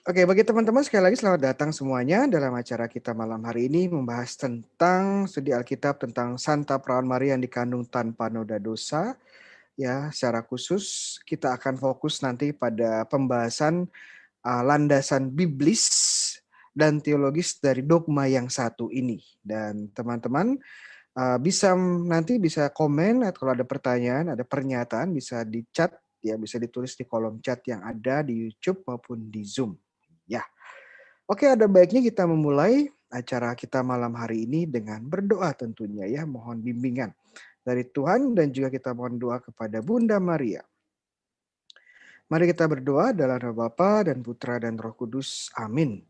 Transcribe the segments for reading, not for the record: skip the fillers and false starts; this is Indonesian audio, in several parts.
Oke, bagi teman-teman sekali lagi selamat datang semuanya dalam acara kita malam hari ini membahas tentang studi Alkitab tentang Santa Perawan Maria yang dikandung tanpa noda dosa. Ya, secara khusus kita akan fokus nanti pada pembahasan landasan biblis dan teologis dari dogma yang satu ini. Dan teman-teman bisa komen atau kalau ada pertanyaan, ada pernyataan bisa di chat ya, bisa ditulis di kolom chat yang ada di YouTube maupun di Zoom. Ya. Oke, ada baiknya kita memulai acara kita malam hari ini dengan berdoa tentunya ya, mohon bimbingan dari Tuhan dan juga kita mohon doa kepada Bunda Maria. Mari kita berdoa dalam nama Bapa dan Putra dan Roh Kudus. Amin.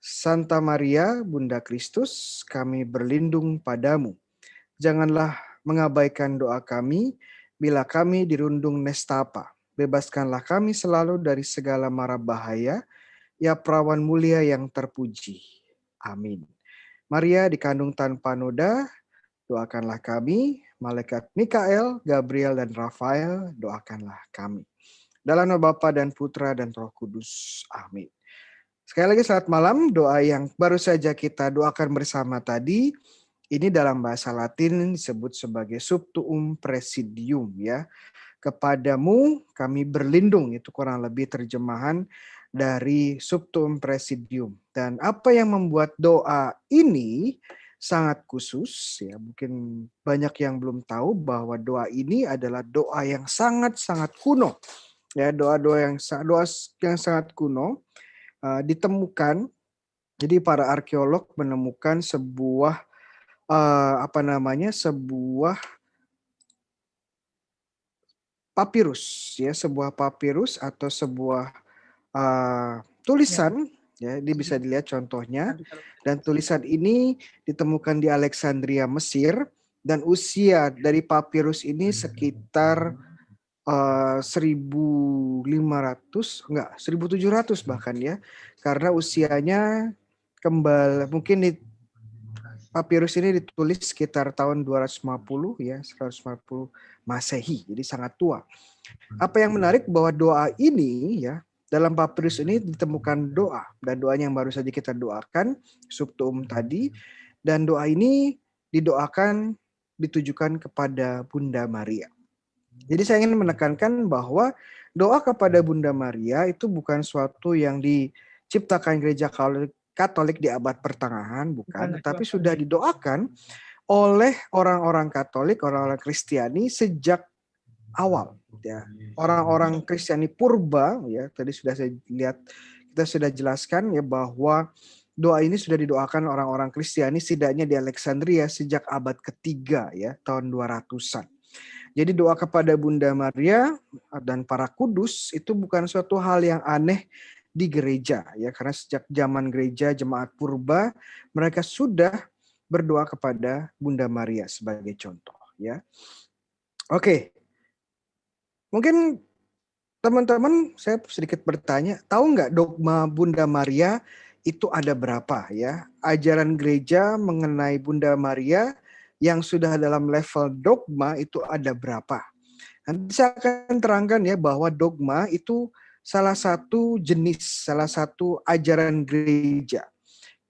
Santa Maria, Bunda Kristus, kami berlindung padamu. Janganlah mengabaikan doa kami bila kami dirundung nestapa. Bebaskanlah kami selalu dari segala mara bahaya, ya perawan mulia yang terpuji. Amin. Maria dikandung tanpa noda, doakanlah kami. Malaikat Mikael, Gabriel, dan Rafael, doakanlah kami. Dalam nama Bapa dan Putra dan Roh Kudus. Amin. Sekali lagi selamat malam. Doa yang baru saja kita doakan bersama tadi, ini dalam bahasa Latin disebut sebagai Subtuum Praesidium ya. Kepadamu kami berlindung, itu kurang lebih terjemahan dari Subtuum Praesidium. Dan apa yang membuat doa ini sangat khusus ya, mungkin banyak yang belum tahu bahwa doa ini adalah doa yang sangat-sangat kuno. Ya, doa yang sangat kuno ditemukan. Jadi para arkeolog menemukan sebuah sebuah papirus ya, sebuah papirus atau sebuah tulisan ya, ini bisa dilihat contohnya, dan tulisan ini ditemukan di Alexandria, Mesir, dan usia dari papirus ini sekitar 1700 bahkan ya, karena usianya mungkin di papirus ini ditulis sekitar tahun 250 ya, 150 Masehi, jadi sangat tua. Apa yang menarik bahwa doa ini ya, dalam papirus ini ditemukan doa, dan doanya yang baru saja kita doakan, subtuum tadi, dan doa ini didoakan ditujukan kepada Bunda Maria. Jadi saya ingin menekankan bahwa doa kepada Bunda Maria itu bukan suatu yang diciptakan gereja Katolik di abad pertengahan, bukan, tetapi sudah didoakan oleh orang-orang Katolik, orang-orang Kristiani sejak awal ya. Orang-orang Kristiani purba ya, tadi sudah saya lihat, kita sudah jelaskan ya bahwa doa ini sudah didoakan orang-orang Kristiani setidaknya di Alexandria sejak abad ketiga ya, tahun 200-an. Jadi doa kepada Bunda Maria dan para kudus itu bukan suatu hal yang aneh di gereja ya, karena sejak zaman gereja jemaat purba mereka sudah berdoa kepada Bunda Maria sebagai contoh ya. Oke. Mungkin teman-teman saya sedikit bertanya, tahu nggak dogma Bunda Maria itu ada berapa ya? Ajaran gereja mengenai Bunda Maria yang sudah dalam level dogma itu ada berapa? Nanti saya akan terangkan ya bahwa dogma itu salah satu jenis, salah satu ajaran gereja.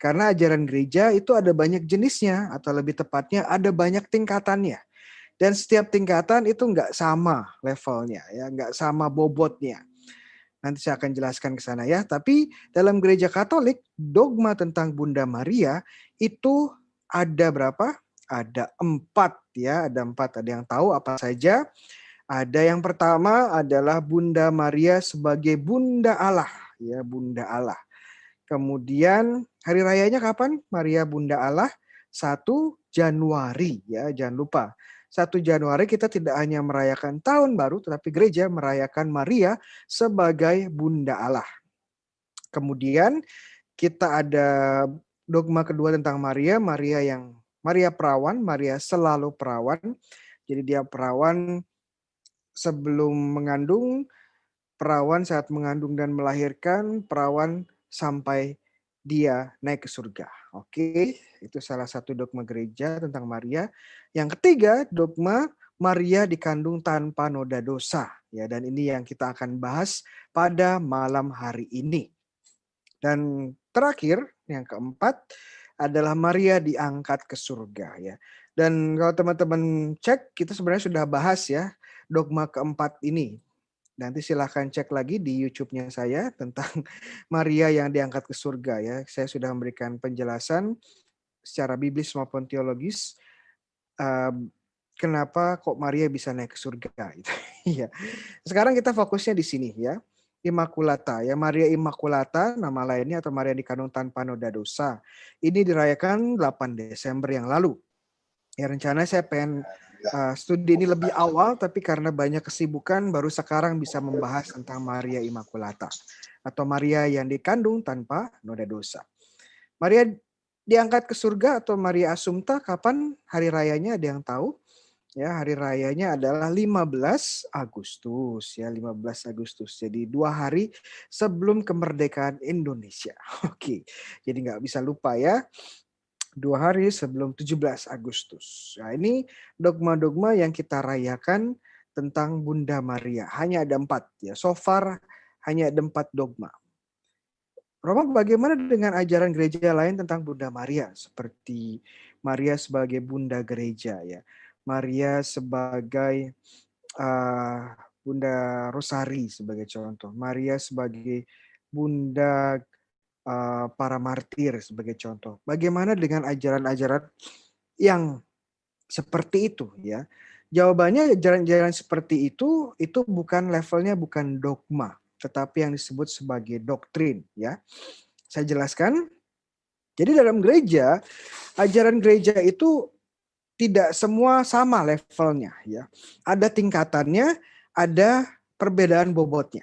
Karena ajaran gereja itu ada banyak jenisnya, atau lebih tepatnya ada banyak tingkatannya. Dan setiap tingkatan itu nggak sama levelnya, ya, nggak sama bobotnya. Nanti saya akan jelaskan ke sana ya. Tapi dalam gereja Katolik, dogma tentang Bunda Maria itu ada berapa? Ada 4 ya, ada 4. Ada yang tahu apa saja? Ada yang pertama adalah Bunda Maria sebagai Bunda Allah, ya, Bunda Allah. Kemudian hari rayanya kapan? Maria Bunda Allah 1 Januari ya, jangan lupa. 1 Januari kita tidak hanya merayakan tahun baru, tetapi gereja merayakan Maria sebagai Bunda Allah. Kemudian kita ada dogma kedua tentang Maria, Maria perawan, Maria selalu perawan. Jadi dia perawan sebelum mengandung, perawan saat mengandung dan melahirkan, perawan sampai dia naik ke surga. Oke, itu salah satu dogma gereja tentang Maria. Yang ketiga, dogma Maria dikandung tanpa noda dosa. Ya, dan ini yang kita akan bahas pada malam hari ini. Dan terakhir, yang keempat adalah Maria diangkat ke surga ya. Dan kalau teman-teman cek, kita sebenarnya sudah bahas ya dogma keempat ini. Nanti silahkan cek lagi di YouTube-nya saya tentang Maria yang diangkat ke surga ya. Saya sudah memberikan penjelasan secara biblis maupun teologis kenapa kok Maria bisa naik ke surga gitu. Iya. Sekarang kita fokusnya di sini ya. Immaculata ya, Maria Immaculata nama lainnya atau Maria dikandung tanpa noda dosa. Ini dirayakan 8 Desember yang lalu. Ya rencana saya pengen studi ini lebih awal, tapi karena banyak kesibukan baru sekarang bisa membahas tentang Maria Immaculata atau Maria yang dikandung tanpa noda dosa. Maria diangkat ke surga atau Maria Assumpta kapan hari rayanya, ada yang tahu? Ya, hari rayanya adalah 15 Agustus ya, 15 Agustus. Jadi 2 hari sebelum kemerdekaan Indonesia. Oke. Jadi nggak bisa lupa ya. 2 hari sebelum 17 Agustus. Nah, ini dogma-dogma yang kita rayakan tentang Bunda Maria. Hanya ada 4 ya. So far hanya ada 4 dogma. Roma, bagaimana dengan ajaran gereja lain tentang Bunda Maria? Seperti Maria sebagai Bunda Gereja ya. Maria sebagai Bunda Rosari sebagai contoh. Maria sebagai Bunda para martir sebagai contoh. Bagaimana dengan ajaran-ajaran yang seperti itu ya? Jawabannya ajaran-ajaran seperti itu bukan levelnya bukan dogma, tetapi yang disebut sebagai doktrin ya. Saya jelaskan. Jadi dalam gereja, ajaran gereja itu tidak semua sama levelnya ya. Ada tingkatannya, ada perbedaan bobotnya.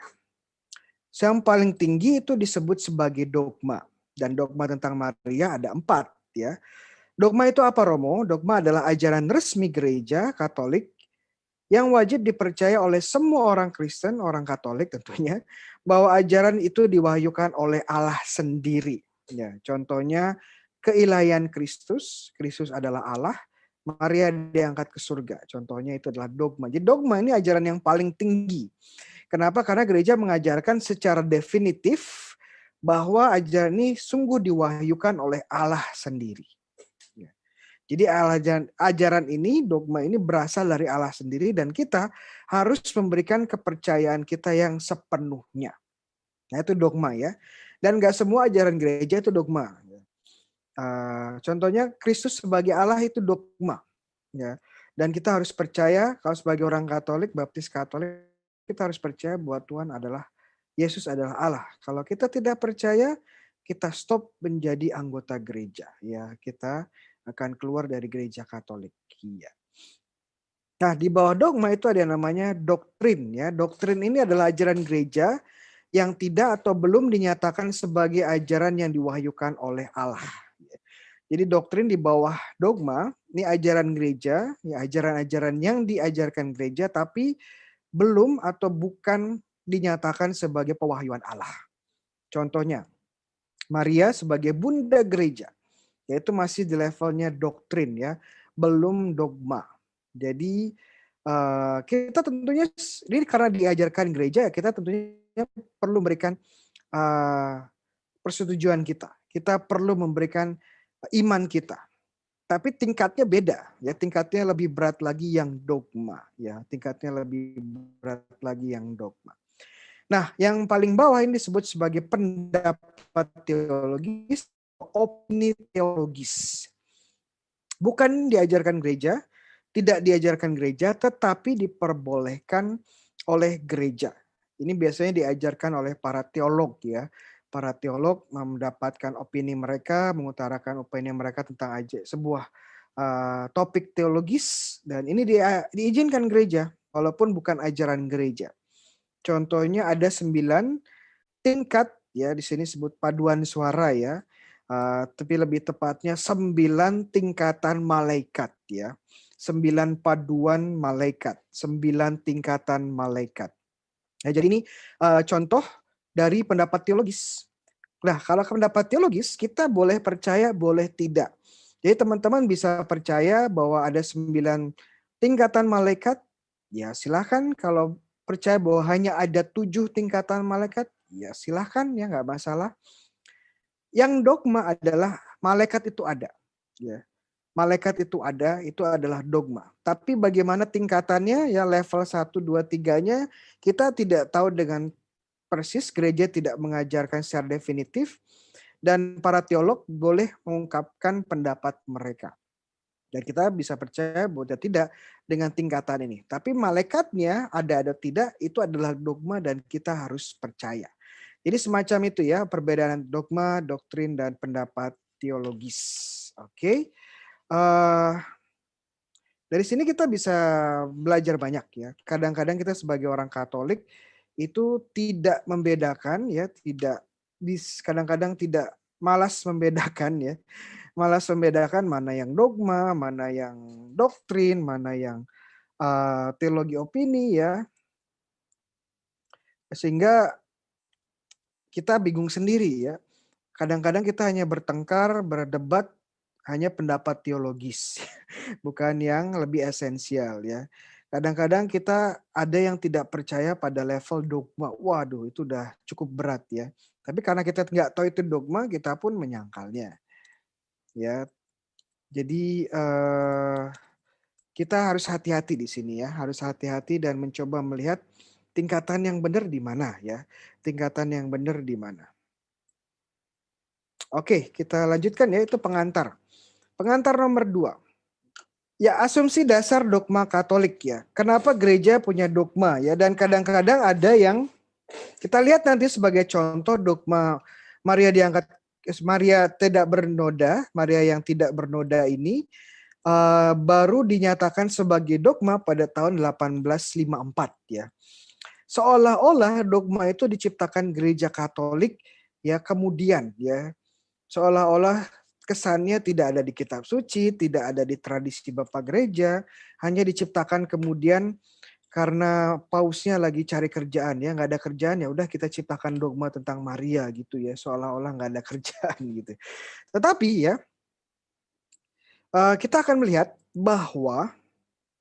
Yang paling tinggi itu disebut sebagai dogma. Dan dogma tentang Maria ada 4 ya. Dogma itu apa, Romo? Dogma adalah ajaran resmi gereja Katolik yang wajib dipercaya oleh semua orang Kristen, orang Katolik tentunya, bahwa ajaran itu diwahyukan oleh Allah sendiri. Ya, contohnya keilahian Kristus, Kristus adalah Allah, Maria diangkat ke surga. Contohnya itu adalah dogma. Jadi dogma ini ajaran yang paling tinggi. Kenapa? Karena gereja mengajarkan secara definitif bahwa ajaran ini sungguh diwahyukan oleh Allah sendiri. Jadi ajaran ini, dogma ini berasal dari Allah sendiri dan kita harus memberikan kepercayaan kita yang sepenuhnya. Nah itu dogma ya. Dan gak semua ajaran gereja itu dogma. Contohnya Kristus sebagai Allah itu dogma. Ya. Dan kita harus percaya kalau sebagai orang Katolik, Baptis Katolik, kita harus percaya bahwa Tuhan adalah, Yesus adalah Allah. Kalau kita tidak percaya, kita stop menjadi anggota gereja. Ya, kita akan keluar dari gereja Katolik. Ya. Nah, di bawah dogma itu ada yang namanya doktrin. Ya, doktrin ini adalah ajaran gereja yang tidak atau belum dinyatakan sebagai ajaran yang diwahyukan oleh Allah. Jadi doktrin di bawah dogma, ini ajaran gereja, ya ajaran-ajaran yang diajarkan gereja tapi belum atau bukan dinyatakan sebagai pewahyuan Allah. Contohnya, Maria sebagai Bunda Gereja, yaitu masih di levelnya doktrin ya, belum dogma. Jadi kita tentunya ini karena diajarkan gereja, kita tentunya perlu memberikan persetujuan kita. Kita perlu memberikan iman kita. Tapi tingkatnya beda, ya tingkatnya lebih berat lagi yang dogma, ya tingkatnya lebih berat lagi yang dogma. Nah, yang paling bawah ini disebut sebagai pendapat teologis, opini teologis. Bukan diajarkan gereja, tidak diajarkan gereja, tetapi diperbolehkan oleh gereja. Ini biasanya diajarkan oleh para teolog ya. Para teolog mendapatkan opini mereka, mengutarakan opini mereka tentang sebuah topik teologis, dan ini diizinkan gereja walaupun bukan ajaran gereja. Contohnya ada 9 tingkat ya, di sini sebut paduan suara ya. Tapi lebih tepatnya 9 tingkatan malaikat ya. 9 paduan malaikat, 9 tingkatan malaikat. Nah, jadi ini contoh dari pendapat teologis. Nah, kalau pendapat teologis kita boleh percaya, boleh tidak. Jadi teman-teman bisa percaya bahwa ada 9 tingkatan malaikat, ya silahkan. Kalau percaya bahwa hanya ada 7 tingkatan malaikat, ya silahkan, ya nggak masalah. Yang dogma adalah malaikat itu ada. Ya. Malaikat itu adalah dogma. Tapi bagaimana tingkatannya, ya level 1, 2, 3-nya, kita tidak tahu dengan persis, gereja tidak mengajarkan secara definitif, dan para teolog boleh mengungkapkan pendapat mereka. Dan kita bisa percaya bahwa tidak dengan tingkatan ini. Tapi malaikatnya ada atau tidak, itu adalah dogma dan kita harus percaya. Jadi semacam itu ya, perbedaan dogma, doktrin, dan pendapat teologis. Oke. Dari sini kita bisa belajar banyak ya. Kadang-kadang kita sebagai orang Katolik itu tidak membedakan ya, kadang-kadang tidak malas membedakan ya. Malas membedakan mana yang dogma, mana yang doktrin, mana yang teologi opini ya. Sehingga kita bingung sendiri ya. Kadang-kadang kita hanya bertengkar, berdebat hanya pendapat teologis, bukan yang lebih esensial ya. Kadang-kadang kita ada yang tidak percaya pada level dogma. Waduh, itu udah cukup berat ya. Tapi karena kita nggak tahu itu dogma, kita pun menyangkalnya. Ya, jadi kita harus hati-hati di sini ya, harus hati-hati dan mencoba melihat tingkatan yang benar di mana ya, tingkatan yang benar di mana. Oke, kita lanjutkan ya, itu pengantar. Pengantar nomor 2. Ya, asumsi dasar dogma Katolik ya. Kenapa gereja punya dogma ya, dan kadang-kadang ada yang kita lihat nanti sebagai contoh dogma Maria diangkat, Maria tidak bernoda, Maria yang tidak bernoda ini baru dinyatakan sebagai dogma pada tahun 1854 ya. Seolah-olah dogma itu diciptakan gereja Katolik ya kemudian ya. Seolah-olah kesannya tidak ada di kitab suci, tidak ada di tradisi Bapak Gereja, hanya diciptakan kemudian karena pausnya lagi cari kerjaan ya, nggak ada kerjaan ya udah kita ciptakan dogma tentang Maria gitu ya, seolah-olah nggak ada kerjaan gitu. Tetapi ya kita akan melihat bahwa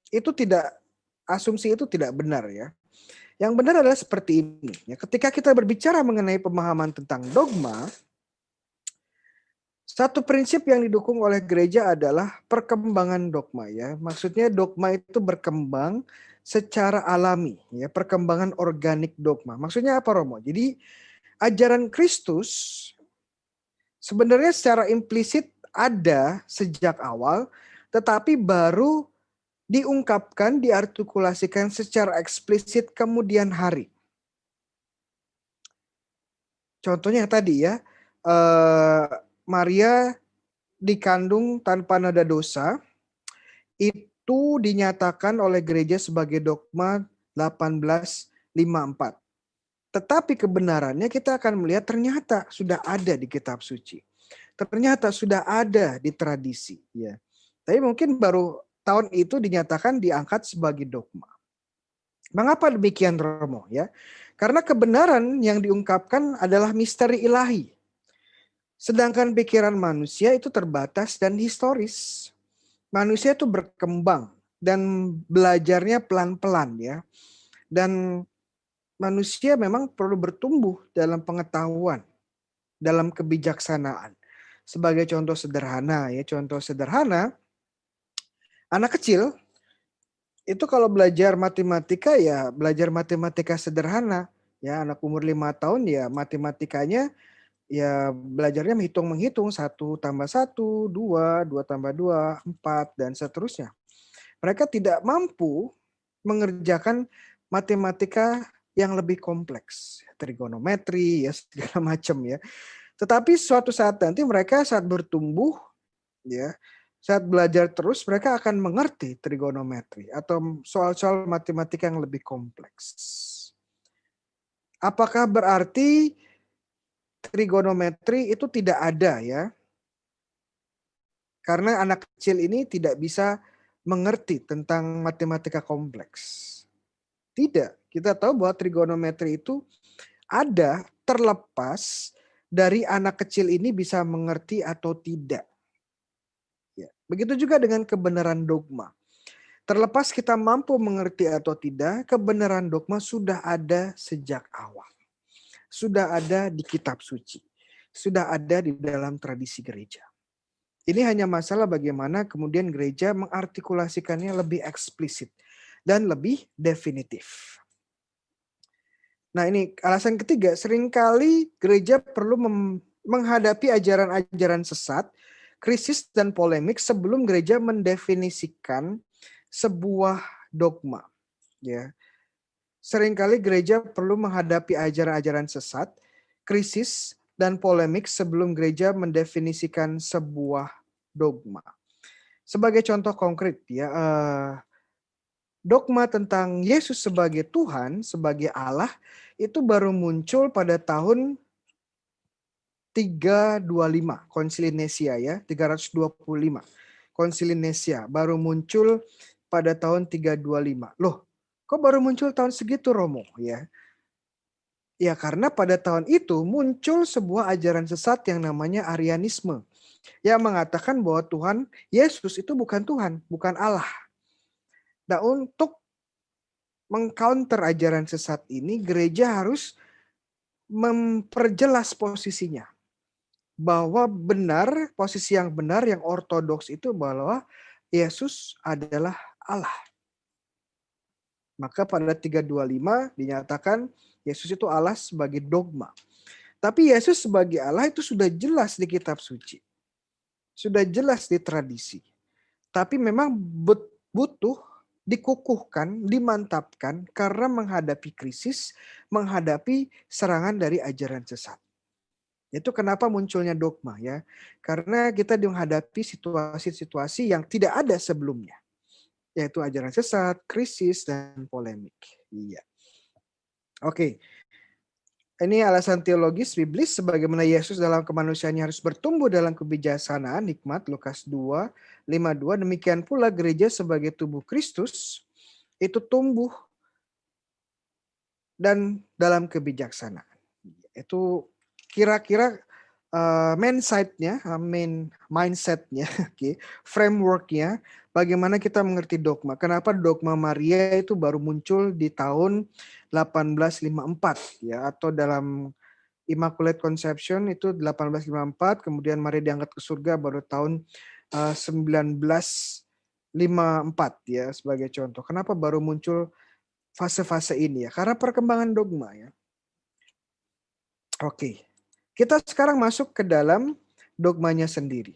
itu tidak, asumsi itu tidak benar ya. Yang benar adalah seperti ini ya, ketika kita berbicara mengenai pemahaman tentang dogma, satu prinsip yang didukung oleh gereja adalah perkembangan dogma ya. Maksudnya dogma itu berkembang secara alami ya, perkembangan organik dogma. Maksudnya apa, Romo? Jadi ajaran Kristus sebenarnya secara implisit ada sejak awal, tetapi baru diungkapkan, diartikulasikan secara eksplisit kemudian hari. Contohnya tadi ya, Maria dikandung tanpa noda dosa, itu dinyatakan oleh gereja sebagai dogma 1854. Tetapi kebenarannya kita akan melihat ternyata sudah ada di kitab suci. Ternyata sudah ada di tradisi. Ya. Tapi mungkin baru tahun itu dinyatakan diangkat sebagai dogma. Mengapa demikian, Romo? Ya, karena kebenaran yang diungkapkan adalah misteri ilahi. Sedangkan pikiran manusia itu terbatas dan historis. Manusia itu berkembang dan belajarnya pelan-pelan ya. Dan manusia memang perlu bertumbuh dalam pengetahuan, dalam kebijaksanaan. Sebagai contoh sederhana ya, contoh sederhana, anak kecil itu kalau belajar matematika ya belajar matematika sederhana. Ya, anak umur 5 tahun ya matematikanya ya belajarnya menghitung 1+1, 2, 2+2, 4, dan seterusnya. Mereka tidak mampu mengerjakan matematika yang lebih kompleks, trigonometri ya segala macam ya. Tetapi suatu saat nanti mereka saat bertumbuh ya, saat belajar terus mereka akan mengerti trigonometri atau soal-soal matematika yang lebih kompleks. Apakah berarti trigonometri itu tidak ada ya? Karena anak kecil ini tidak bisa mengerti tentang matematika kompleks. Tidak, kita tahu bahwa trigonometri itu ada terlepas dari anak kecil ini bisa mengerti atau tidak. Ya. Begitu juga dengan kebenaran dogma. Terlepas kita mampu mengerti atau tidak, kebenaran dogma sudah ada sejak awal. Sudah ada di kitab suci. sudah ada di dalam tradisi gereja. Ini hanya masalah bagaimana kemudian gereja mengartikulasikannya lebih eksplisit dan lebih definitif. Nah ini alasan ketiga, seringkali gereja perlu menghadapi ajaran-ajaran sesat, krisis dan polemik sebelum gereja mendefinisikan sebuah dogma. Ya, seringkali gereja perlu menghadapi ajaran-ajaran sesat, krisis dan polemik sebelum gereja mendefinisikan sebuah dogma. Sebagai contoh konkret, ya, dogma tentang Yesus sebagai Tuhan, sebagai Allah, itu baru muncul pada tahun 325, Konsili Nicea ya, 325. Konsili Nicea baru muncul pada tahun 325. Loh, kok baru muncul tahun segitu Romo ya? Ya karena pada tahun itu muncul sebuah ajaran sesat yang namanya Arianisme. Yang mengatakan bahwa Tuhan Yesus itu bukan Tuhan, bukan Allah. Nah untuk mengcounter ajaran sesat ini, gereja harus memperjelas posisinya. Bahwa benar, posisi yang benar, yang ortodoks itu bahwa Yesus adalah Allah. Maka pada 325 dinyatakan Yesus itu Allah sebagai dogma. Tapi Yesus sebagai Allah itu sudah jelas di kitab suci. Sudah jelas di tradisi. Tapi memang butuh dikukuhkan, dimantapkan karena menghadapi krisis, menghadapi serangan dari ajaran sesat. Itu kenapa munculnya dogma ya. Karena kita menghadapi situasi-situasi yang tidak ada sebelumnya. Yaitu ajaran sesat, krisis, dan polemik. Iya. Oke. Ini alasan teologis biblis sebagaimana Yesus dalam kemanusiaannya harus bertumbuh dalam kebijaksanaan, hikmat, Lukas 2:52. Demikian pula gereja sebagai tubuh Kristus itu tumbuh dan dalam kebijaksanaan. Itu kira-kira main mindsetnya, frameworknya, bagaimana kita mengerti dogma. Kenapa dogma Maria itu baru muncul di tahun 1854 ya, atau dalam Immaculate Conception itu 1854, kemudian Maria diangkat ke surga baru tahun 1954 ya sebagai contoh. Kenapa baru muncul fase-fase ini ya? Karena perkembangan dogma ya. Oke. Kita sekarang masuk ke dalam dogmanya sendiri.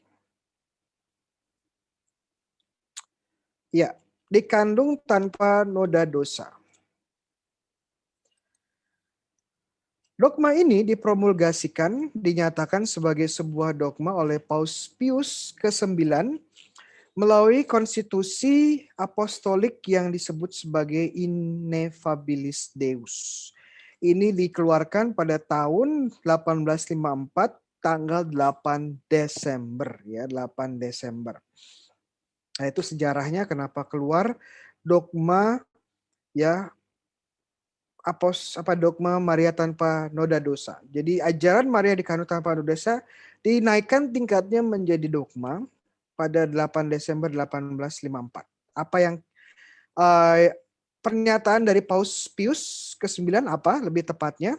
Ya, dikandung tanpa noda dosa. Dogma ini dipromulgasikan, dinyatakan sebagai sebuah dogma oleh Paus Pius ke-9 melalui konstitusi apostolik yang disebut sebagai Ineffabilis Deus. Ini dikeluarkan pada tahun 1854 tanggal 8 Desember ya, 8 Desember. Nah, itu sejarahnya kenapa keluar dogma ya dogma Maria tanpa noda dosa. Jadi ajaran Maria dikandung tanpa noda dosa dinaikkan tingkatnya menjadi dogma pada 8 Desember 1854. Apa yang pernyataan dari Paus Pius ke-9 apa lebih tepatnya?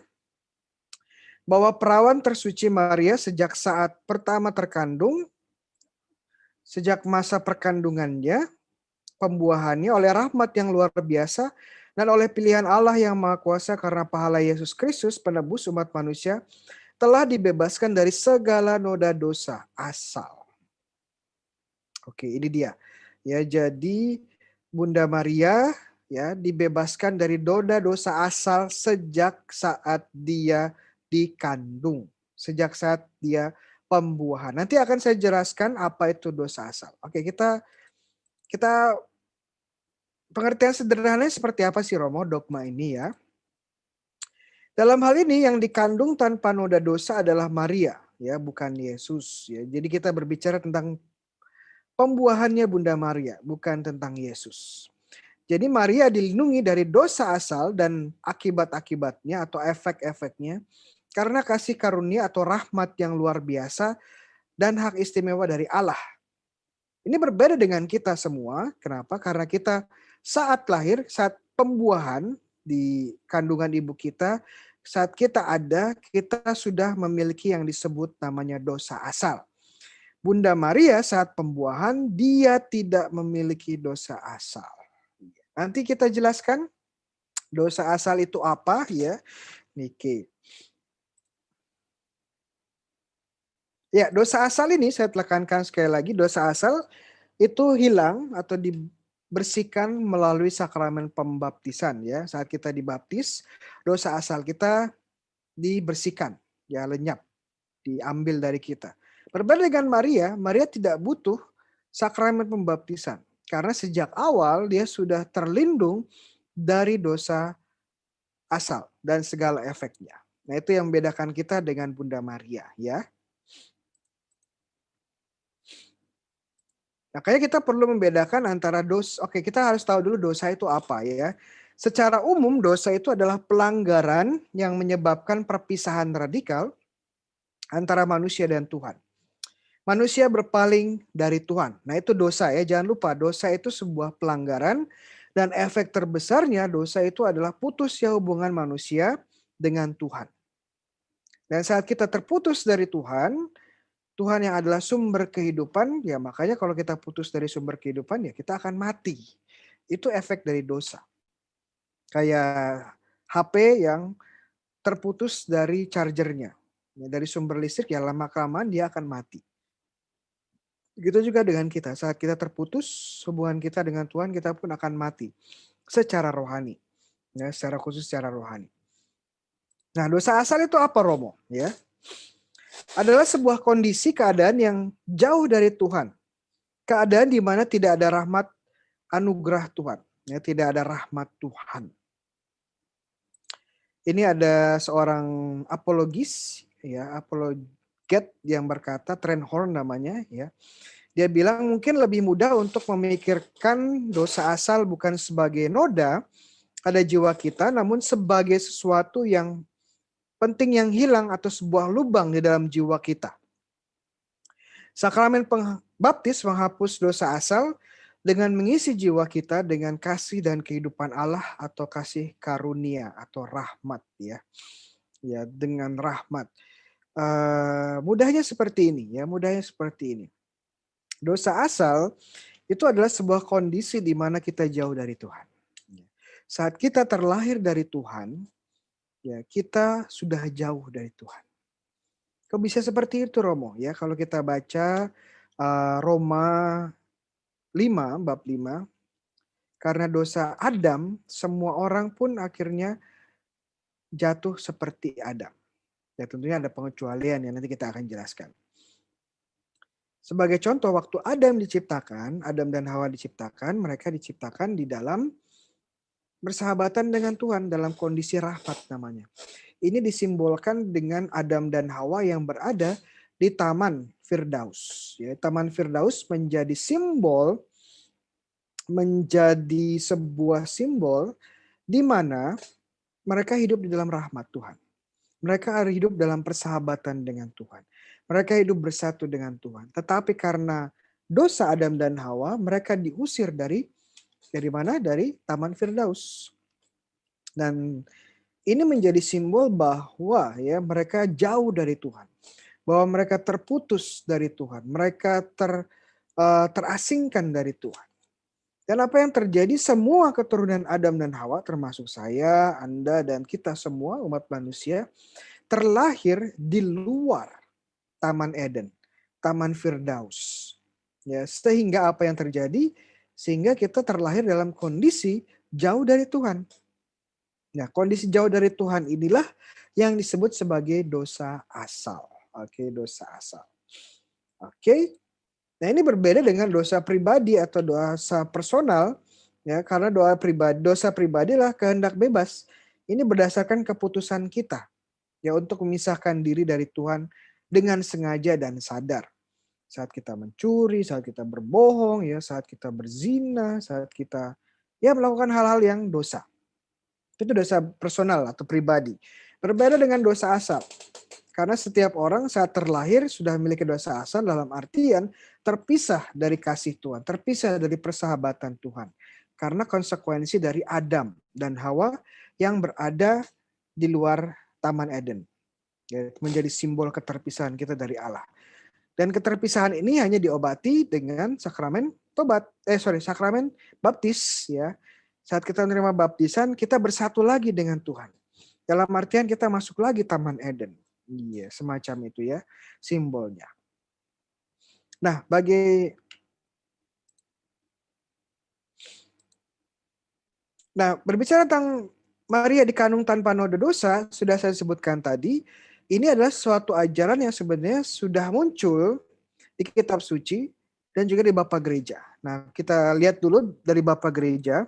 Bahwa perawan tersuci Maria sejak saat pertama terkandung, sejak masa perkandungannya, pembuahannya oleh rahmat yang luar biasa, dan oleh pilihan Allah yang Maha Kuasa karena pahala Yesus Kristus penebus umat manusia, telah dibebaskan dari segala noda dosa asal. Oke, ini dia. Ya, jadi Bunda Maria ya dibebaskan dari noda dosa asal sejak saat dia dikandung, sejak saat dia pembuahan. Nanti akan saya jelaskan apa itu dosa asal. Oke, kita pengertian sederhananya seperti apa sih Romo dogma ini ya? Dalam hal ini yang dikandung tanpa noda dosa adalah Maria ya, bukan Yesus ya. Jadi kita berbicara tentang pembuahannya Bunda Maria, bukan tentang Yesus. Jadi Maria dilindungi dari dosa asal dan akibat-akibatnya atau efek-efeknya karena kasih karunia atau rahmat yang luar biasa dan hak istimewa dari Allah. Ini berbeda dengan kita semua. Kenapa? Karena kita saat lahir, saat pembuahan di kandungan ibu kita, saat kita ada, kita sudah memiliki yang disebut namanya dosa asal. Bunda Maria saat pembuahan, dia tidak memiliki dosa asal. Nanti kita jelaskan dosa asal itu apa ya. Niki. Ya, dosa asal ini saya tekankan sekali lagi, dosa asal itu hilang atau dibersihkan melalui sakramen pembaptisan ya. Saat kita dibaptis, dosa asal kita dibersihkan, ya lenyap, diambil dari kita. Berbeda dengan Maria, Maria tidak butuh sakramen pembaptisan karena sejak awal dia sudah terlindung dari dosa asal dan segala efeknya. Nah, itu yang membedakan kita dengan Bunda Maria ya. Makanya kita perlu membedakan antara dosa. Oke, kita harus tahu dulu dosa itu apa ya. Secara umum dosa itu adalah pelanggaran yang menyebabkan perpisahan radikal antara manusia dan Tuhan. Manusia berpaling dari Tuhan. Nah, itu dosa ya. Jangan lupa dosa itu sebuah pelanggaran dan efek terbesarnya dosa itu adalah putusnya hubungan manusia dengan Tuhan. Dan saat kita terputus dari Tuhan, Tuhan yang adalah sumber kehidupan, ya makanya kalau kita putus dari sumber kehidupan, ya kita akan mati. Itu efek dari dosa. Kayak HP yang terputus dari chargernya. Ya, dari sumber listrik, ya lama-kelamaan dia akan mati. Begitu juga dengan kita. Saat kita terputus hubungan kita dengan Tuhan, kita pun akan mati. Secara rohani. Ya, secara khusus secara rohani. Nah, dosa asal itu apa, Romo? Ya, adalah sebuah kondisi keadaan yang jauh dari Tuhan. Keadaan di mana tidak ada rahmat anugerah Tuhan. Ya, tidak ada rahmat Tuhan. Ini ada seorang apologis, ya, apologet yang berkata, Trenhorn namanya, ya. Dia bilang mungkin lebih mudah untuk memikirkan dosa asal bukan sebagai noda pada jiwa kita, namun sebagai sesuatu yang penting yang hilang atau sebuah lubang di dalam jiwa kita. Sakramen pembaptis menghapus dosa asal dengan mengisi jiwa kita dengan kasih dan kehidupan Allah atau kasih karunia atau rahmat ya. Ya, dengan rahmat. Mudahnya seperti ini ya, mudahnya seperti ini. Dosa asal itu adalah sebuah kondisi di mana kita jauh dari Tuhan. Saat kita terlahir dari Tuhan, ya kita sudah jauh dari Tuhan. Kok bisa seperti itu, Romo? Ya, kalau kita baca Roma 5 bab 5, karena dosa Adam, semua orang pun akhirnya jatuh seperti Adam. Ya, tentunya ada pengecualian yang nanti kita akan jelaskan. Sebagai contoh, waktu Adam diciptakan, Adam dan Hawa diciptakan, mereka diciptakan di dalam bersahabatan dengan Tuhan dalam kondisi rahmat namanya. Ini disimbolkan dengan Adam dan Hawa yang berada di Taman Firdaus. Ya, Taman Firdaus menjadi simbol, menjadi sebuah simbol di mana mereka hidup di dalam rahmat Tuhan. Mereka hidup dalam persahabatan dengan Tuhan. Mereka hidup bersatu dengan Tuhan. Tetapi karena dosa Adam dan Hawa, mereka diusir dari mana? Dari Taman Firdaus. Dan ini menjadi simbol bahwa ya mereka jauh dari Tuhan. Bahwa mereka terputus dari Tuhan. Mereka terasingkan dari Tuhan. Dan apa yang terjadi, semua keturunan Adam dan Hawa, termasuk saya, Anda, dan kita semua umat manusia, terlahir di luar Taman Eden, Taman Firdaus. Ya, sehingga apa yang terjadi? Sehingga kita terlahir dalam kondisi jauh dari Tuhan. Nah, kondisi jauh dari Tuhan inilah yang disebut sebagai dosa asal. Oke, dosa asal. Oke. Nah, ini berbeda dengan dosa pribadi atau dosa personal, ya, karena dosa pribadi lah kehendak bebas. Ini berdasarkan keputusan kita, ya, untuk memisahkan diri dari Tuhan dengan sengaja dan sadar. Saat kita mencuri, saat kita berbohong, ya, saat kita berzina, saat kita ya melakukan hal-hal yang dosa. Itu dosa personal atau pribadi. Berbeda dengan dosa asal. Karena setiap orang saat terlahir sudah memiliki dosa asal dalam artian terpisah dari kasih Tuhan, terpisah dari persahabatan Tuhan. Karena konsekuensi dari Adam dan Hawa yang berada di luar Taman Eden. Ya, menjadi simbol keterpisahan kita dari Allah. Dan keterpisahan ini hanya diobati dengan sakramen sakramen baptis ya. Saat kita menerima baptisan, kita bersatu lagi dengan Tuhan. Dalam artian kita masuk lagi Taman Eden. Iya, semacam itu ya simbolnya. Nah, berbicara tentang Maria dikandung tanpa noda dosa, sudah saya sebutkan tadi, ini adalah suatu ajaran yang sebenarnya sudah muncul di kitab suci dan juga di Bapa Gereja. Nah, kita lihat dulu dari Bapa Gereja.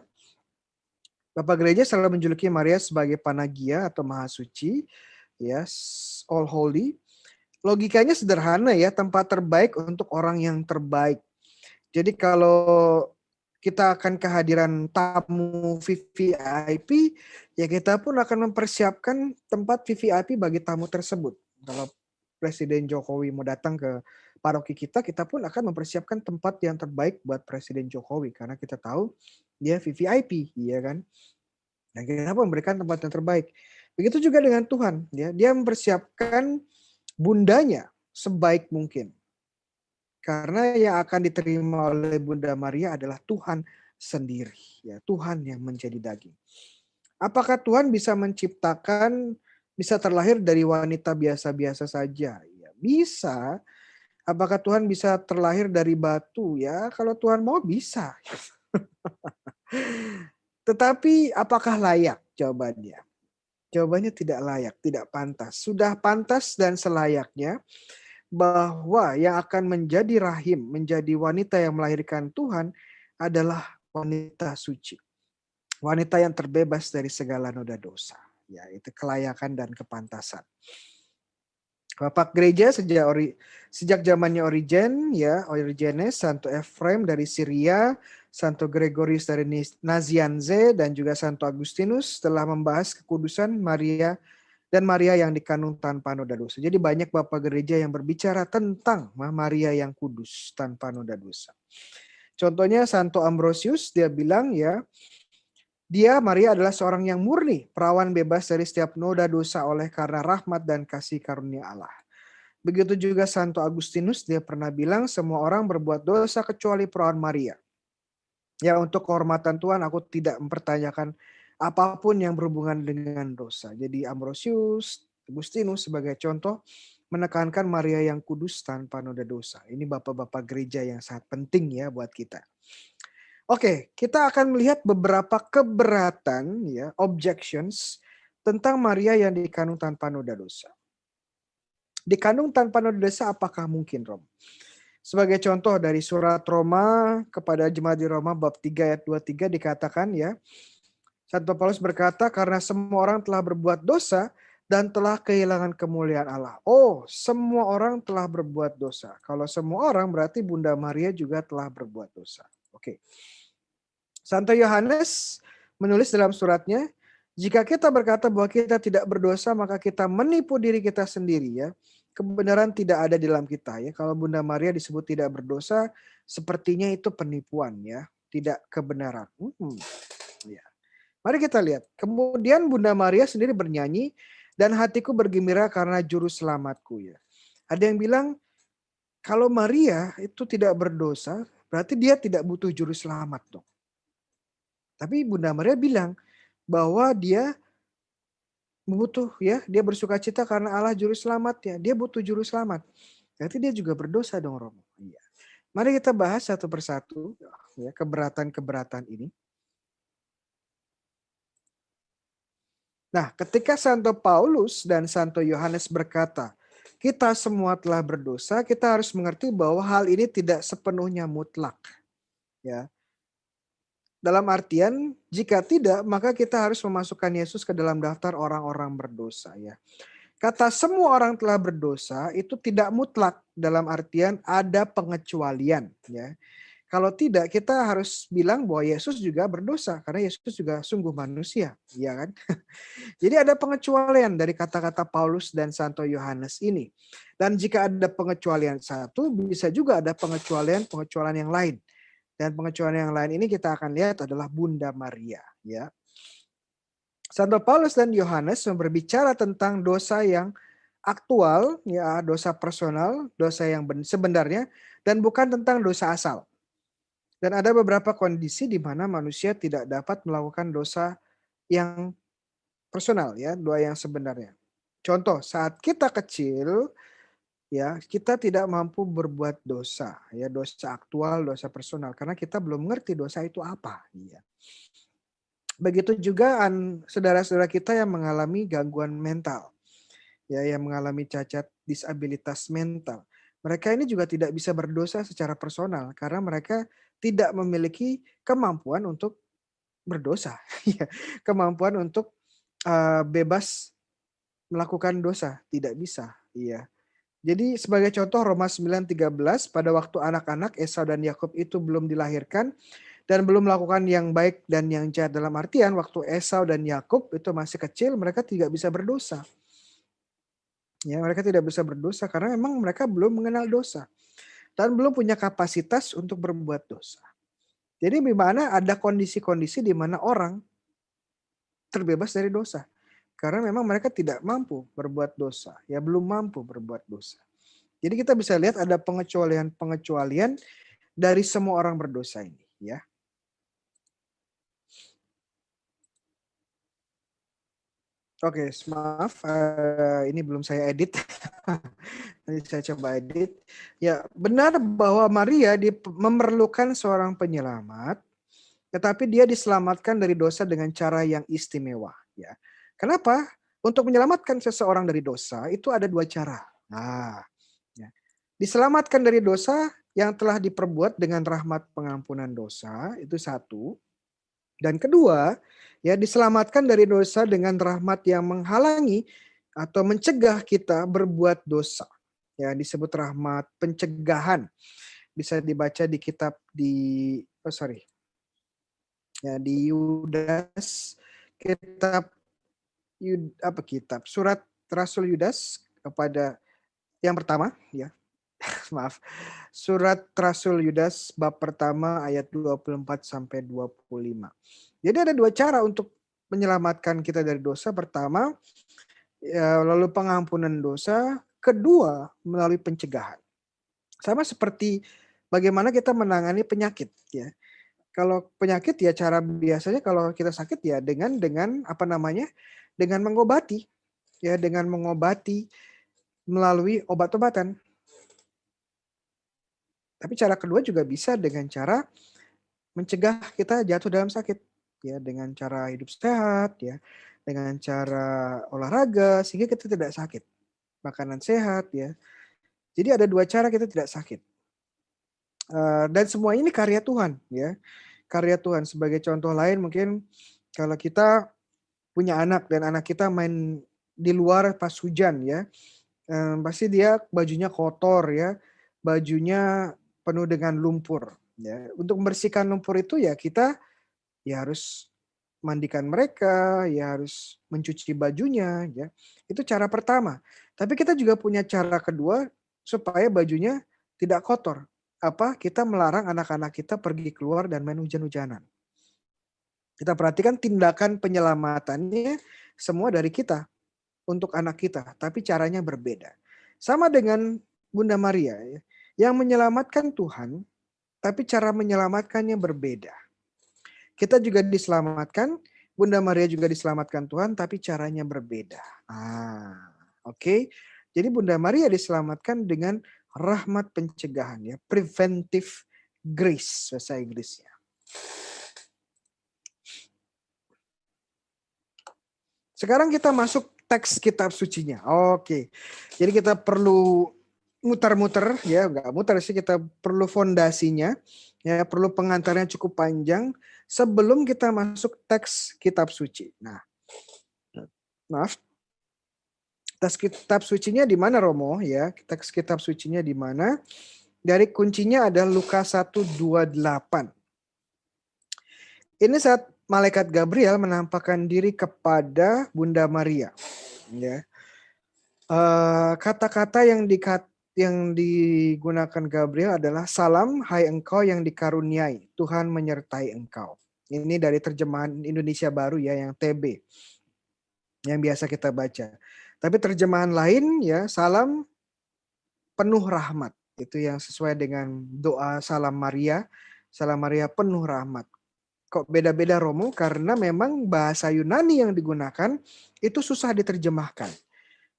Bapa Gereja selalu menjuluki Maria sebagai Panagia atau Maha Suci, yes, All Holy. Logikanya sederhana ya, tempat terbaik untuk orang yang terbaik. Jadi kalau kita akan kehadiran tamu VVIP, ya kita pun akan mempersiapkan tempat VVIP bagi tamu tersebut. Kalau Presiden Jokowi mau datang ke paroki kita, kita pun akan mempersiapkan tempat yang terbaik buat Presiden Jokowi. Karena kita tahu dia VVIP, ya kan? Dan kita pun memberikan tempat yang terbaik. Begitu juga dengan Tuhan. Ya, dia mempersiapkan bundanya sebaik mungkin. Karena yang akan diterima oleh Bunda Maria adalah Tuhan sendiri, ya, Tuhan yang menjadi daging. Apakah Tuhan bisa bisa terlahir dari wanita biasa-biasa saja? Ya, bisa. Apakah Tuhan bisa terlahir dari batu? Ya, kalau Tuhan mau bisa. Tetapi apakah layak? Jawabannya. Jawabannya tidak layak, tidak pantas. Sudah pantas dan selayaknya bahwa yang akan menjadi rahim, menjadi wanita yang melahirkan Tuhan adalah wanita suci. Wanita yang terbebas dari segala noda dosa. Ya, itu kelayakan dan kepantasan. Bapak gereja sejak zamannya Origenes, Santo Efrem dari Syria, Santo Gregorius dari Nazianze, dan juga Santo Agustinus telah membahas kekudusan Maria dan Maria yang dikandung tanpa noda dosa. Jadi banyak bapak gereja yang berbicara tentang Maria yang kudus tanpa noda dosa. Contohnya Santo Ambrosius, dia bilang ya, Maria adalah seorang yang murni, perawan bebas dari setiap noda dosa oleh karena rahmat dan kasih karunia Allah. Begitu juga Santo Agustinus, dia pernah bilang semua orang berbuat dosa kecuali perawan Maria. Ya, untuk kehormatan Tuhan aku tidak mempertanyakan apapun yang berhubungan dengan dosa. Jadi Ambrosius, Agustinus sebagai contoh menekankan Maria yang kudus tanpa noda dosa. Ini bapak-bapak gereja yang sangat penting ya buat kita. Oke, kita akan melihat beberapa keberatan ya, objections tentang Maria yang dikandung tanpa noda dosa. Dikandung tanpa noda dosa apakah mungkin, Rom? Sebagai contoh dari surat Roma kepada jemaat di Roma bab 3 ayat 23 dikatakan ya, Santo Paulus berkata karena semua orang telah berbuat dosa dan telah kehilangan kemuliaan Allah. Oh, semua orang telah berbuat dosa. Kalau semua orang berarti Bunda Maria juga telah berbuat dosa. Oke. Santo Yohanes menulis dalam suratnya, jika kita berkata bahwa kita tidak berdosa, maka kita menipu diri kita sendiri ya. Kebenaran tidak ada di dalam kita ya. Kalau Bunda Maria disebut tidak berdosa, sepertinya itu penipuan ya, tidak kebenaran. Ya. Mari kita lihat. Kemudian Bunda Maria sendiri bernyanyi, dan hatiku bergembira karena juru selamatku ya. Ada yang bilang kalau Maria itu tidak berdosa, berarti dia tidak butuh juru selamat dong. Tapi Bunda Maria bilang bahwa dia butuh ya, dia bersuka cita karena Allah juru selamat ya. Dia butuh juru selamat. Berarti dia juga berdosa dong, Romo. Iya. Mari kita bahas satu persatu ya keberatan-keberatan ini. Nah, ketika Santo Paulus dan Santo Yohanes berkata, kita semua telah berdosa, kita harus mengerti bahwa hal ini tidak sepenuhnya mutlak. Ya. Dalam artian, jika tidak, maka kita harus memasukkan Yesus ke dalam daftar orang-orang berdosa. Ya. Kata semua orang telah berdosa itu tidak mutlak dalam artian ada pengecualian. Ya. Kalau tidak, kita harus bilang bahwa Yesus juga berdosa karena Yesus juga sungguh manusia, ya kan? Jadi ada pengecualian dari kata-kata Paulus dan Santo Yohanes ini. Dan jika ada pengecualian satu, bisa juga ada pengecualian yang lain. Dan pengecualian yang lain ini kita akan lihat adalah Bunda Maria, ya. Santo Paulus dan Yohanes berbicara tentang dosa yang aktual, ya, dosa personal, dosa yang sebenarnya, dan bukan tentang dosa asal. Dan ada beberapa kondisi di mana manusia tidak dapat melakukan dosa yang personal, ya, doa yang sebenarnya. Contoh, saat kita kecil, ya, kita tidak mampu berbuat dosa, ya, dosa aktual, dosa personal, karena kita belum mengerti dosa itu apa, ya. Begitu juga saudara-saudara kita yang mengalami gangguan mental, ya, yang mengalami cacat disabilitas mental. Mereka ini juga tidak bisa berdosa secara personal karena mereka tidak memiliki kemampuan untuk berdosa, ya, kemampuan untuk bebas melakukan dosa, tidak bisa, iya. Jadi sebagai contoh Roma 9:13, pada waktu anak-anak Esau dan Yakub itu belum dilahirkan dan belum melakukan yang baik dan yang jahat, dalam artian waktu Esau dan Yakub itu masih kecil, mereka tidak bisa berdosa. Ya, mereka tidak bisa berdosa karena memang mereka belum mengenal dosa dan belum punya kapasitas untuk berbuat dosa. Jadi di mana ada kondisi-kondisi di mana orang terbebas dari dosa. Karena memang mereka tidak mampu berbuat dosa, ya belum mampu berbuat dosa. Jadi kita bisa lihat ada pengecualian-pengecualian dari semua orang berdosa ini, ya. Oke, maaf, ini belum saya edit. Nanti saya coba edit. Ya, benar bahwa Maria memerlukan seorang penyelamat, tetapi dia diselamatkan dari dosa dengan cara yang istimewa. Ya, kenapa? Untuk menyelamatkan seseorang dari dosa itu ada dua cara. Nah, ya. Diselamatkan dari dosa yang telah diperbuat dengan rahmat pengampunan dosa, itu satu. Dan kedua, ya, diselamatkan dari dosa dengan rahmat yang menghalangi atau mencegah kita berbuat dosa. Ya, disebut rahmat pencegahan. Bisa dibaca di kitab di Yudas, kitab surat Rasul Yudas kepada yang pertama, ya. Maaf. Surat Rasul Yudas bab pertama ayat 24 sampai 25. Jadi ada dua cara untuk menyelamatkan kita dari dosa. Pertama, ya, lalu pengampunan dosa. Kedua, melalui pencegahan. Sama seperti bagaimana kita menangani penyakit, ya. Kalau penyakit ya cara biasanya kalau kita sakit ya dengan apa namanya? Dengan mengobati, ya, dengan mengobati melalui obat-obatan. Tapi cara kedua juga bisa dengan cara mencegah kita jatuh dalam sakit, ya, dengan cara hidup sehat, ya, dengan cara olahraga sehingga kita tidak sakit, makanan sehat, ya. Jadi ada dua cara kita tidak sakit. Dan semua ini karya Tuhan, ya, karya Tuhan. Sebagai contoh lain mungkin kalau kita punya anak dan anak kita main di luar pas hujan, ya, pasti dia bajunya kotor, ya, bajunya penuh dengan lumpur. Ya, untuk membersihkan lumpur itu ya kita ya harus mandikan mereka, ya harus mencuci bajunya, ya. Itu cara pertama. Tapi kita juga punya cara kedua supaya bajunya tidak kotor. Apa? Kita melarang anak-anak kita pergi keluar dan main hujan-hujanan. Kita perhatikan tindakan penyelamatannya semua dari kita untuk anak kita, tapi caranya berbeda. Sama dengan Bunda Maria, ya, yang menyelamatkan Tuhan, tapi cara menyelamatkannya berbeda. Kita juga diselamatkan, Bunda Maria juga diselamatkan Tuhan, tapi caranya berbeda. Oke. Jadi Bunda Maria diselamatkan dengan rahmat pencegahan, ya, preventive grace bahasa Inggrisnya. Sekarang kita masuk teks kitab sucinya. Oke. Jadi kita perlu muter-muter, ya, enggak muter sih, kita perlu fondasinya, ya, perlu pengantarnya cukup panjang sebelum kita masuk teks kitab suci. Nah, maaf. Teks kitab sucinya di mana, Romo? Ya, teks kitab sucinya di mana? Dari kuncinya ada Lukas 1:28. Ini saat malaikat Gabriel menampakkan diri kepada Bunda Maria, ya. Kata-kata yang digunakan Gabriel adalah salam, hai engkau yang dikaruniai, Tuhan menyertai engkau. Ini dari terjemahan Indonesia Baru, ya, yang TB. yang biasa kita baca. Tapi terjemahan lain ya, salam penuh rahmat. Itu yang sesuai dengan doa salam Maria. Salam Maria penuh rahmat. Kok beda-beda Romo? Karena memang bahasa Yunani yang digunakan itu susah diterjemahkan.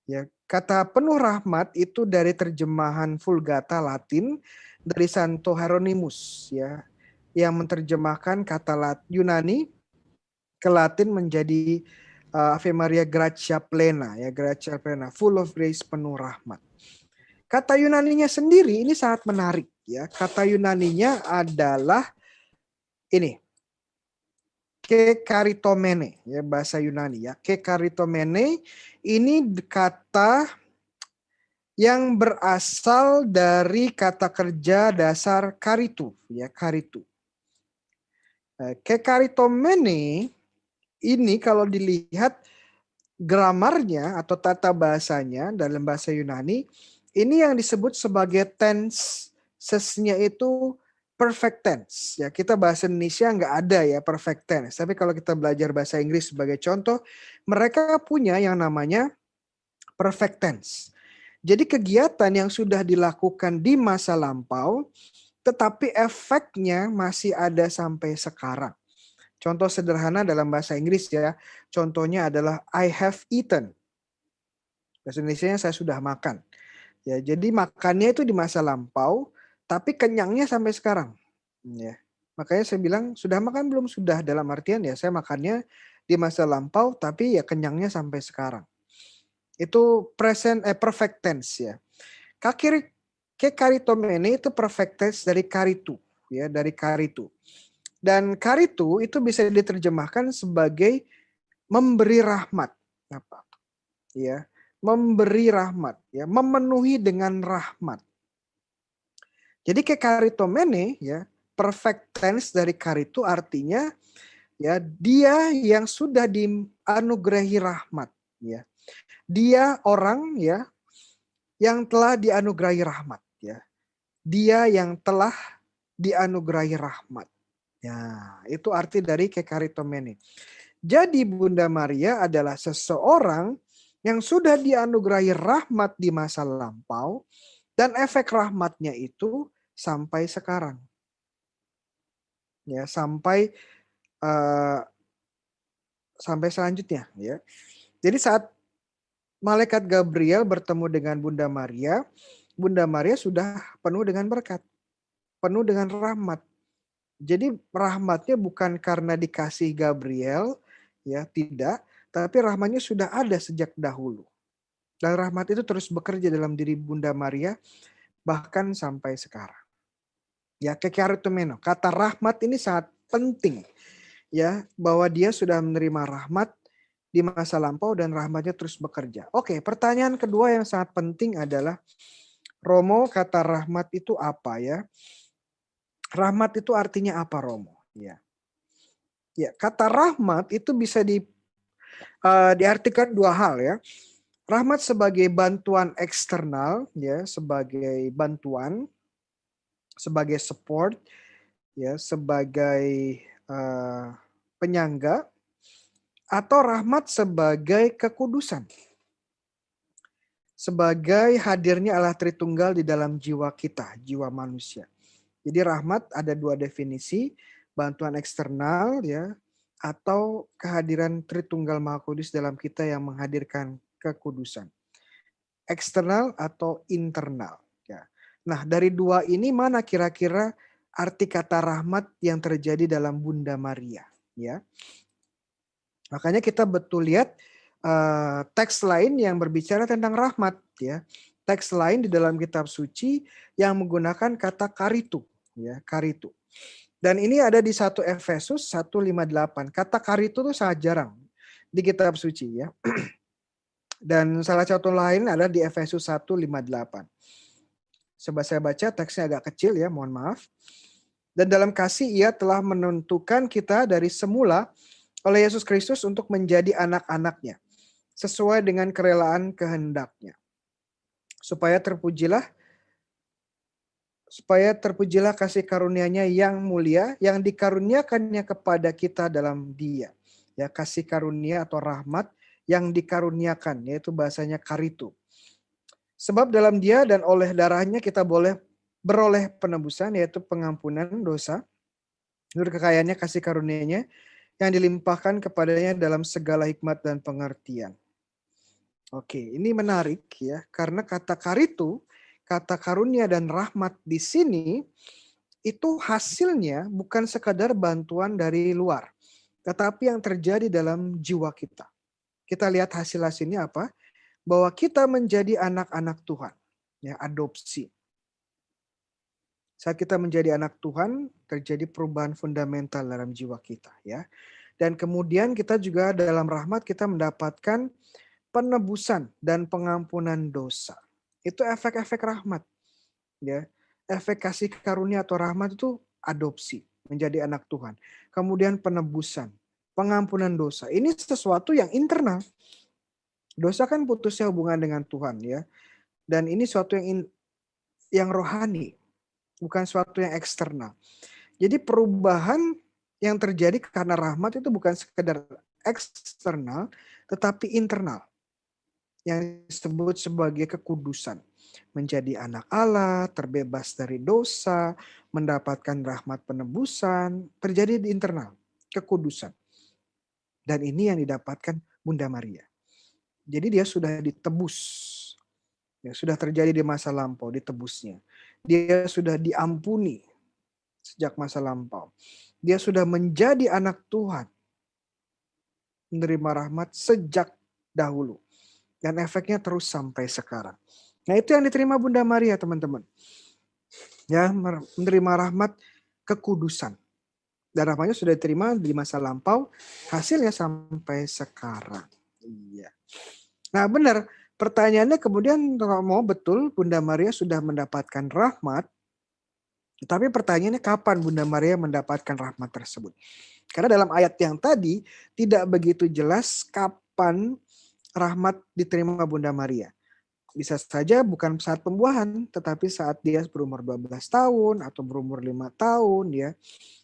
Ya, kata penuh rahmat itu dari terjemahan Vulgata Latin dari Santo Hieronymus ya, yang menerjemahkan kata Yunani ke Latin menjadi Ave Maria Gratia Plena ya, Gratia Plena, full of grace, penuh rahmat. Kata Yunaninya sendiri ini sangat menarik ya. Kata Yunaninya adalah ini, kekaritomene ya, bahasa Yunani ya. Kekaritomene ini kata yang berasal dari kata kerja dasar karitu ya, karitu. Kekaritomene ini kalau dilihat gramarnya atau tata bahasanya dalam bahasa Yunani, ini yang disebut sebagai tense-nya itu perfect tense. Ya, kita bahasa Indonesia nggak ada ya perfect tense. Tapi kalau kita belajar bahasa Inggris sebagai contoh, mereka punya yang namanya perfect tense. Jadi kegiatan yang sudah dilakukan di masa lampau, tetapi efeknya masih ada sampai sekarang. Contoh sederhana dalam bahasa Inggris ya, contohnya adalah I have eaten. Bahasa Indonesianya saya sudah makan. Ya, jadi makannya itu di masa lampau, tapi kenyangnya sampai sekarang. Ya. Makanya saya bilang sudah makan belum? Sudah, dalam artian ya saya makannya di masa lampau, tapi ya kenyangnya sampai sekarang. Itu perfect tense ya. Kekaritomene itu perfect tense dari karitu ya, dari karitu. Dan karitu itu bisa diterjemahkan sebagai memberi rahmat. Apa? Ya, memberi rahmat ya, memenuhi dengan rahmat. Jadi kekaritomene ya, perfect tense dari karitu artinya ya dia yang sudah dianugerahi rahmat ya. Dia orang ya yang telah dianugerahi rahmat ya. Dia yang telah dianugerahi rahmat. Ya, itu arti dari kekaritomene. Jadi Bunda Maria adalah seseorang yang sudah dianugerahi rahmat di masa lampau dan efek rahmatnya itu sampai sekarang. Ya, sampai selanjutnya ya. Jadi saat malaikat Gabriel bertemu dengan Bunda Maria sudah penuh dengan berkat, penuh dengan rahmat. Jadi rahmatnya bukan karena dikasih Gabriel, ya tidak, tapi rahmatnya sudah ada sejak dahulu. Dan rahmat itu terus bekerja dalam diri Bunda Maria bahkan sampai sekarang. Ya, kekaritomeno, kata rahmat ini sangat penting. Ya, bahwa dia sudah menerima rahmat di masa lampau dan rahmatnya terus bekerja. Oke, pertanyaan kedua yang sangat penting adalah Romo, kata rahmat itu apa ya? Rahmat itu artinya apa, Romo? Ya. Ya, kata rahmat itu bisa diartikan dua hal ya. Rahmat sebagai bantuan eksternal ya, sebagai bantuan, sebagai support ya, sebagai penyangga, atau rahmat sebagai kekudusan. Sebagai hadirnya Allah Tritunggal di dalam jiwa kita, jiwa manusia. Jadi rahmat ada dua definisi, bantuan eksternal ya, atau kehadiran Tritunggal Maha Kudus dalam kita yang menghadirkan kekudusan. Eksternal atau internal. Ya. Nah, dari dua ini mana kira-kira arti kata rahmat yang terjadi dalam Bunda Maria? Ya, makanya kita betul lihat teks lain yang berbicara tentang rahmat. Ya, teks lain di dalam kitab suci yang menggunakan kata karitu. Ya, karitu. Dan ini ada di 1 Efesus 1:58. Kata karitu itu sangat jarang di kitab suci ya. Dan salah satu lain ada di Efesus 1:58. Coba saya baca, teksnya agak kecil ya, mohon maaf. Dan dalam kasih ia telah menentukan kita dari semula oleh Yesus Kristus untuk menjadi anak-anaknya, sesuai dengan kerelaan kehendaknya. Supaya terpujilah kasih karunia-Nya yang mulia, yang dikaruniakannya kepada kita dalam Dia. Ya, kasih karunia atau rahmat yang dikaruniakan, yaitu bahasanya karitu. Sebab dalam dia dan oleh darahnya kita boleh beroleh penebusan, yaitu pengampunan dosa, menurut kekayaannya kasih karunia-Nya yang dilimpahkan kepadanya dalam segala hikmat dan pengertian. Oke, ini menarik ya, karena kata karitu, kata karunia dan rahmat di sini itu hasilnya bukan sekadar bantuan dari luar, tetapi yang terjadi dalam jiwa kita. Kita lihat hasil-hasilnya apa? Bahwa kita menjadi anak-anak Tuhan, ya, adopsi. Saat kita menjadi anak Tuhan, terjadi perubahan fundamental dalam jiwa kita, ya. Dan kemudian kita juga dalam rahmat kita mendapatkan penebusan dan pengampunan dosa. Itu efek-efek rahmat, ya. Efek kasih karunia atau rahmat itu adopsi, menjadi anak Tuhan. Kemudian penebusan, pengampunan dosa. Ini sesuatu yang internal. Dosa kan putusnya hubungan dengan Tuhan, ya. Dan ini sesuatu yang rohani, bukan sesuatu yang eksternal. Jadi perubahan yang terjadi karena rahmat itu bukan sekedar eksternal, tetapi internal. Yang disebut sebagai kekudusan. Menjadi anak Allah, terbebas dari dosa, mendapatkan rahmat penebusan, terjadi di internal, kekudusan. Dan ini yang didapatkan Bunda Maria. Jadi dia sudah ditebus. Ya, sudah terjadi di masa lampau, ditebusnya. Dia sudah diampuni sejak masa lampau. Dia sudah menjadi anak Tuhan. Menerima rahmat sejak dahulu. Dan efeknya terus sampai sekarang. Nah, itu yang diterima Bunda Maria, teman-teman. Ya, menerima rahmat kekudusan. Dan rahmatnya sudah diterima di masa lampau, hasilnya sampai sekarang. Iya. Nah, benar. Pertanyaannya kemudian kalau mau betul Bunda Maria sudah mendapatkan rahmat, tapi pertanyaannya kapan Bunda Maria mendapatkan rahmat tersebut? Karena dalam ayat yang tadi tidak begitu jelas kapan rahmat diterima Bunda Maria. Bisa saja bukan saat pembuahan, tetapi saat dia berumur 12 tahun atau berumur 5 tahun, ya.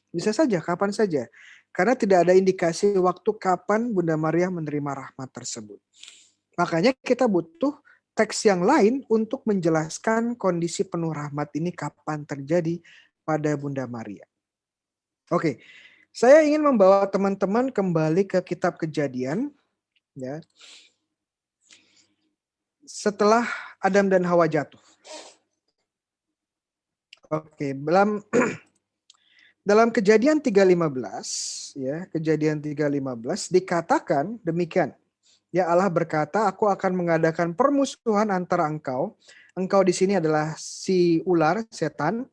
Bisa saja, kapan saja. Karena tidak ada indikasi waktu kapan Bunda Maria menerima rahmat tersebut. Makanya kita butuh teks yang lain untuk menjelaskan kondisi penuh rahmat ini kapan terjadi pada Bunda Maria. Oke, saya ingin membawa teman-teman kembali ke kitab Kejadian, ya. Setelah Adam dan Hawa jatuh. Oke, dalam Kejadian 3:15, ya, Kejadian 3:15 dikatakan demikian. Ya, Allah berkata, aku akan mengadakan permusuhan antara engkau. Engkau di sini adalah si ular, setan,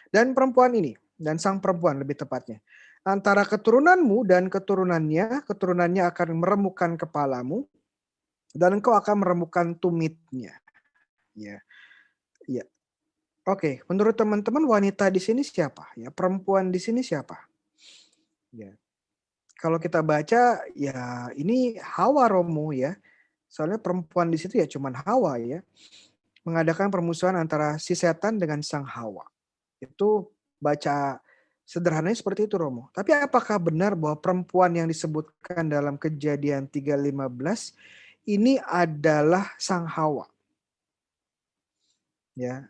dan perempuan ini, dan sang perempuan lebih tepatnya. Antara keturunanmu dan keturunannya akan meremukkan kepalamu, dan engkau akan meremukkan tumitnya. Ya, ya. Oke, menurut teman-teman wanita di sini siapa? Ya, perempuan di sini siapa? Ya. Kalau kita baca, ya ini Hawa, Romo, ya. Soalnya perempuan di situ ya cuman Hawa, ya. Mengadakan permusuhan antara si setan dengan sang Hawa. Itu baca sederhananya seperti itu, Romo. Tapi apakah benar bahwa perempuan yang disebutkan dalam Kejadian 3:15 ini adalah sang Hawa? Ya.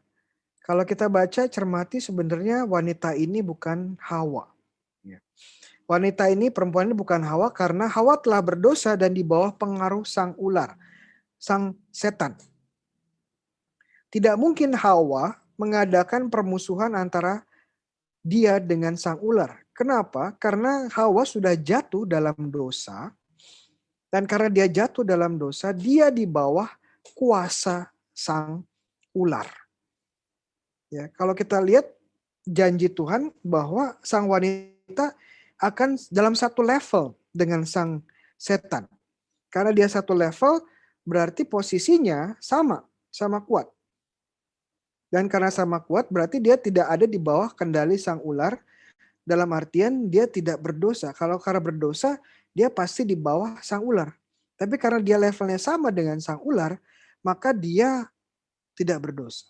Kalau kita baca cermati sebenarnya wanita ini bukan Hawa. Ya. Wanita ini, perempuan ini bukan Hawa karena Hawa telah berdosa dan di bawah pengaruh sang ular, sang setan. Tidak mungkin Hawa mengadakan permusuhan antara dia dengan sang ular. Kenapa? Karena Hawa sudah jatuh dalam dosa. Dan karena dia jatuh dalam dosa, dia di bawah kuasa sang ular. Ya, kalau kita lihat janji Tuhan bahwa sang wanita akan dalam satu level dengan sang setan. Karena dia satu level, berarti posisinya sama kuat. Dan karena sama kuat, berarti dia tidak ada di bawah kendali sang ular. Dalam artian dia tidak berdosa. Kalau karena berdosa, dia pasti di bawah sang ular. Tapi karena dia levelnya sama dengan sang ular, maka dia tidak berdosa.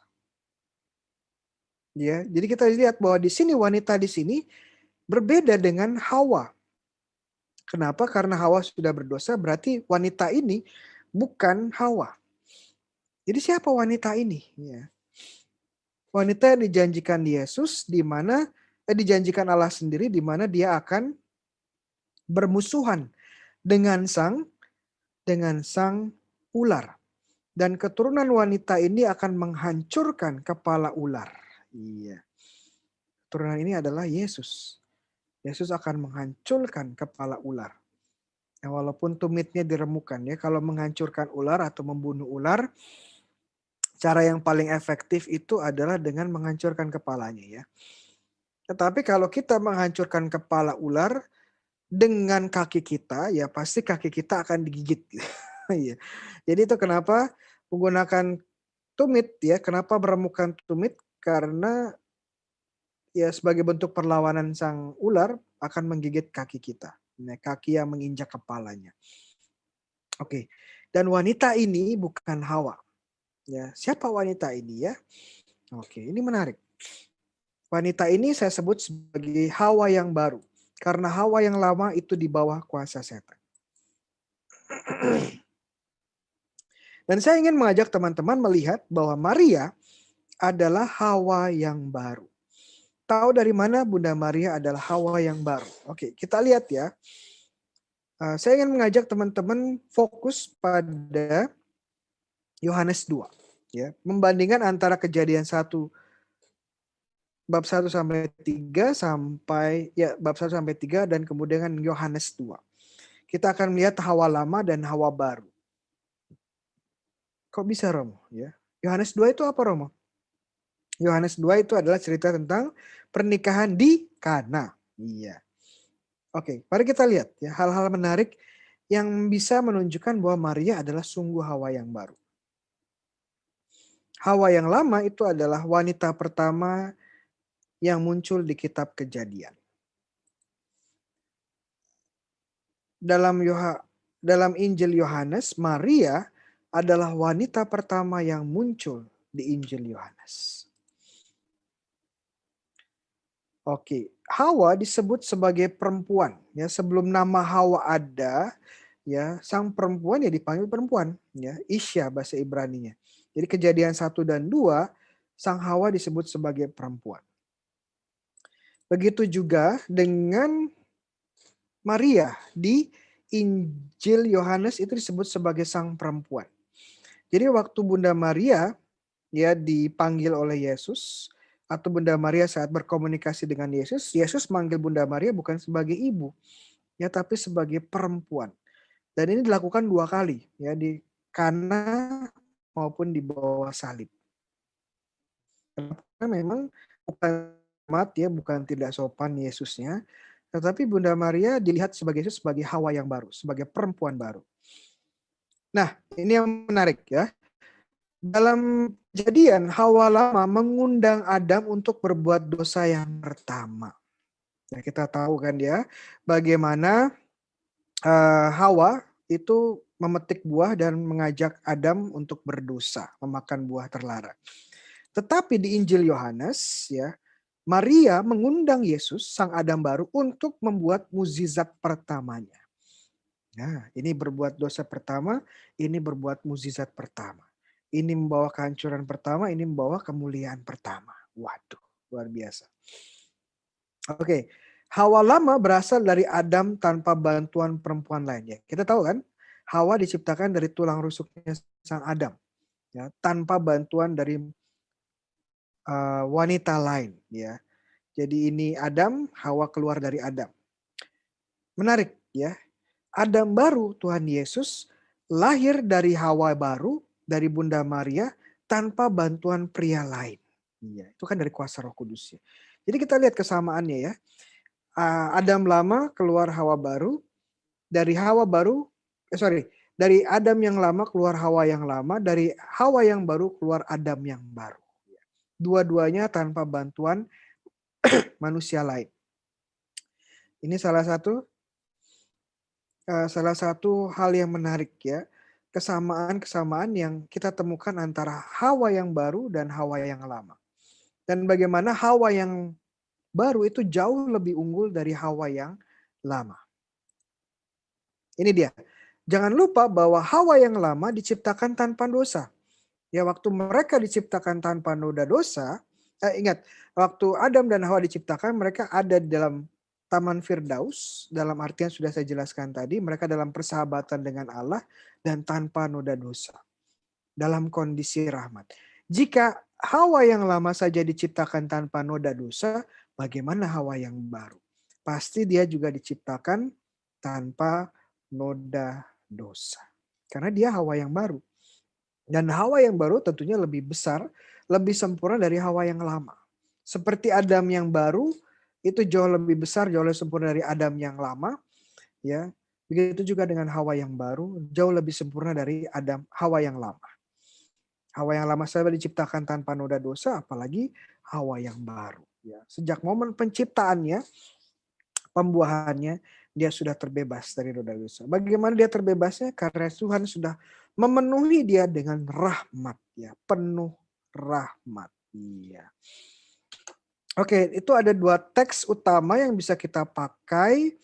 Ya, jadi kita lihat bahwa di sini wanita di sini berbeda dengan Hawa. Kenapa? Karena Hawa sudah berdosa, berarti wanita ini bukan Hawa. Jadi siapa wanita ini? Ya. Wanita yang dijanjikan Yesus, di mana dijanjikan Allah sendiri, di mana dia akan bermusuhan dengan sang ular. Dan keturunan wanita ini akan menghancurkan kepala ular. Iya. Keturunan ini adalah Yesus. Yesus akan menghancurkan kepala ular. Ya, walaupun tumitnya diremukan ya, kalau menghancurkan ular atau membunuh ular, cara yang paling efektif itu adalah dengan menghancurkan kepalanya ya. Tetapi kalau kita menghancurkan kepala ular dengan kaki kita, ya pasti kaki kita akan digigit. Iya. Jadi itu kenapa menggunakan tumit ya. Kenapa meremukan tumit? Karena ya sebagai bentuk perlawanan sang ular akan menggigit kaki kita. Nah, kaki yang menginjak kepalanya. Oke. Dan wanita ini bukan Hawa. Ya, siapa wanita ini ya? Oke, ini menarik. Wanita ini saya sebut sebagai Hawa yang baru. Karena Hawa yang lama itu di bawah kuasa setan. Dan saya ingin mengajak teman-teman melihat bahwa Maria adalah Hawa yang baru. Tahu dari mana Bunda Maria adalah Hawa yang baru? Oke, kita lihat ya. Saya ingin mengajak teman-teman fokus pada Yohanes 2. Ya, membandingkan antara Kejadian 1 bab 1 sampai 3 bab 1 sampai 3 dan kemudian Yohanes 2. Kita akan melihat Hawa lama dan Hawa baru. Kok bisa Romo? Ya. Yohanes 2 itu apa Romo? Yohanes 2 itu adalah cerita tentang pernikahan di Kana. Iya. Oke, mari kita lihat ya hal-hal menarik yang bisa menunjukkan bahwa Maria adalah sungguh Hawa yang baru. Hawa yang lama itu adalah wanita pertama yang muncul di kitab Kejadian. Dalam Injil Yohanes, Maria adalah wanita pertama yang muncul di Injil Yohanes. Oke, Hawa disebut sebagai perempuan. Ya, sebelum nama Hawa ada, ya sang perempuan ya dipanggil perempuan. Ya, Isya bahasa Ibraninya. Jadi Kejadian 1 dan 2, sang Hawa disebut sebagai perempuan. Begitu juga dengan Maria di Injil Yohanes itu disebut sebagai sang perempuan. Jadi waktu Bunda Maria ya dipanggil oleh Yesus, atau Bunda Maria saat berkomunikasi dengan Yesus, Yesus manggil Bunda Maria bukan sebagai ibu, ya tapi sebagai perempuan. Dan ini dilakukan 2 kali, ya di Kana maupun di bawah salib. Karena memang bukan ya, bukan tidak sopan Yesusnya, tetapi Bunda Maria dilihat sebagai Yesus sebagai Hawa yang baru, sebagai perempuan baru. Nah, ini yang menarik ya. Dalam Kejadian, Hawa lama mengundang Adam untuk berbuat dosa yang pertama. Nah, kita tahu kan ya, bagaimana Hawa itu memetik buah dan mengajak Adam untuk berdosa, memakan buah terlarang. Tetapi di Injil Yohanes, ya, Maria mengundang Yesus, sang Adam baru, untuk membuat mukjizat pertamanya. Nah, ini berbuat dosa pertama, ini berbuat mukjizat pertama. Ini membawa kehancuran pertama, ini membawa kemuliaan pertama. Waduh, luar biasa. Oke, Hawa lama berasal dari Adam tanpa bantuan perempuan lainnya. Kita tahu kan, Hawa diciptakan dari tulang rusuknya sang Adam, ya, tanpa bantuan dari wanita lain. Ya, jadi ini Adam, Hawa keluar dari Adam. Menarik, ya. Adam baru, Tuhan Yesus, lahir dari Hawa baru, dari Bunda Maria, tanpa bantuan pria lain. Iya, itu kan dari kuasa Roh Kudus ya. Jadi kita lihat kesamaannya ya. Adam lama keluar Hawa baru, dari Hawa baru, dari Adam yang lama keluar Hawa yang lama, dari Hawa yang baru keluar Adam yang baru. Dua-duanya tanpa bantuan manusia lain. Ini salah satu hal yang menarik ya. Kesamaan-kesamaan yang kita temukan antara Hawa yang baru dan Hawa yang lama. Dan bagaimana Hawa yang baru itu jauh lebih unggul dari Hawa yang lama. Ini dia. Jangan lupa bahwa Hawa yang lama diciptakan tanpa dosa. Ya, waktu mereka diciptakan tanpa noda dosa, ingat, waktu Adam dan Hawa diciptakan, mereka ada di dalam Taman Firdaus, dalam artian sudah saya jelaskan tadi, mereka dalam persahabatan dengan Allah dan tanpa noda dosa, dalam kondisi rahmat. Jika Hawa yang lama saja diciptakan tanpa noda dosa, bagaimana Hawa yang baru? Pasti dia juga diciptakan tanpa noda dosa. Karena dia Hawa yang baru. Dan Hawa yang baru tentunya lebih besar, lebih sempurna dari Hawa yang lama. Seperti Adam yang baru, itu jauh lebih besar, jauh lebih sempurna dari Adam yang lama. Ya, begitu juga dengan Hawa yang baru, jauh lebih sempurna dari Hawa yang lama. Hawa yang lama saja diciptakan tanpa noda dosa, apalagi Hawa yang baru. Ya, sejak momen penciptaannya, pembuahannya, dia sudah terbebas dari noda dosa. Bagaimana dia terbebasnya? Karena Tuhan sudah memenuhi dia dengan rahmat, ya, penuh rahmat. Iya. Oke, itu ada dua teks utama yang bisa kita pakai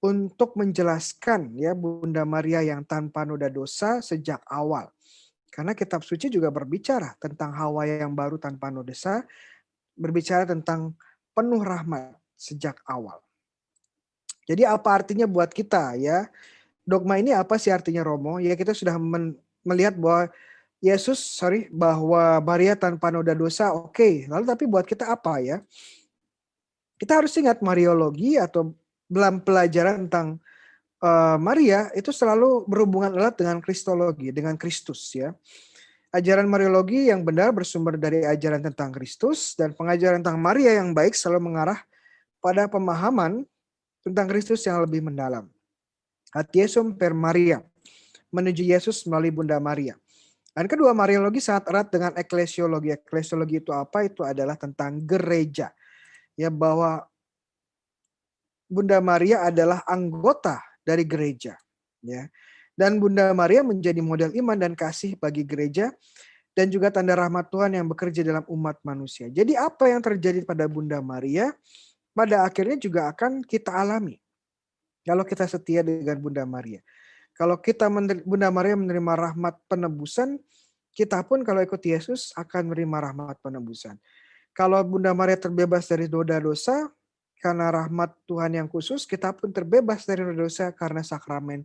untuk menjelaskan ya Bunda Maria yang tanpa noda dosa sejak awal. Karena kitab suci juga berbicara tentang Hawa yang baru tanpa noda dosa, berbicara tentang penuh rahmat sejak awal. Jadi apa artinya buat kita ya? Dogma ini apa sih artinya, Romo? Ya, kita sudah melihat bahwa bahwa Maria tanpa noda dosa, oke. Lalu tapi buat kita apa ya? Kita harus ingat Mariologi atau dalam pelajaran tentang Maria itu selalu berhubungan erat dengan Kristologi, dengan Kristus ya. Ajaran Mariologi yang benar bersumber dari ajaran tentang Kristus, dan pengajaran tentang Maria yang baik selalu mengarah pada pemahaman tentang Kristus yang lebih mendalam. Atheism per Maria, menuju Yesus melalui Bunda Maria. Dan kedua, Mariologi sangat erat dengan eklesiologi. Eklesiologi itu apa? Itu adalah tentang gereja. Ya, bahwa Bunda Maria adalah anggota dari gereja. Ya. Dan Bunda Maria menjadi model iman dan kasih bagi gereja dan juga tanda rahmat Tuhan yang bekerja dalam umat manusia. Jadi apa yang terjadi pada Bunda Maria pada akhirnya juga akan kita alami kalau kita setia dengan Bunda Maria. Kalau Bunda Maria menerima rahmat penebusan, kita pun kalau ikut Yesus akan menerima rahmat penebusan. Kalau Bunda Maria terbebas dari dosa karena rahmat Tuhan yang khusus, kita pun terbebas dari dosa karena sakramen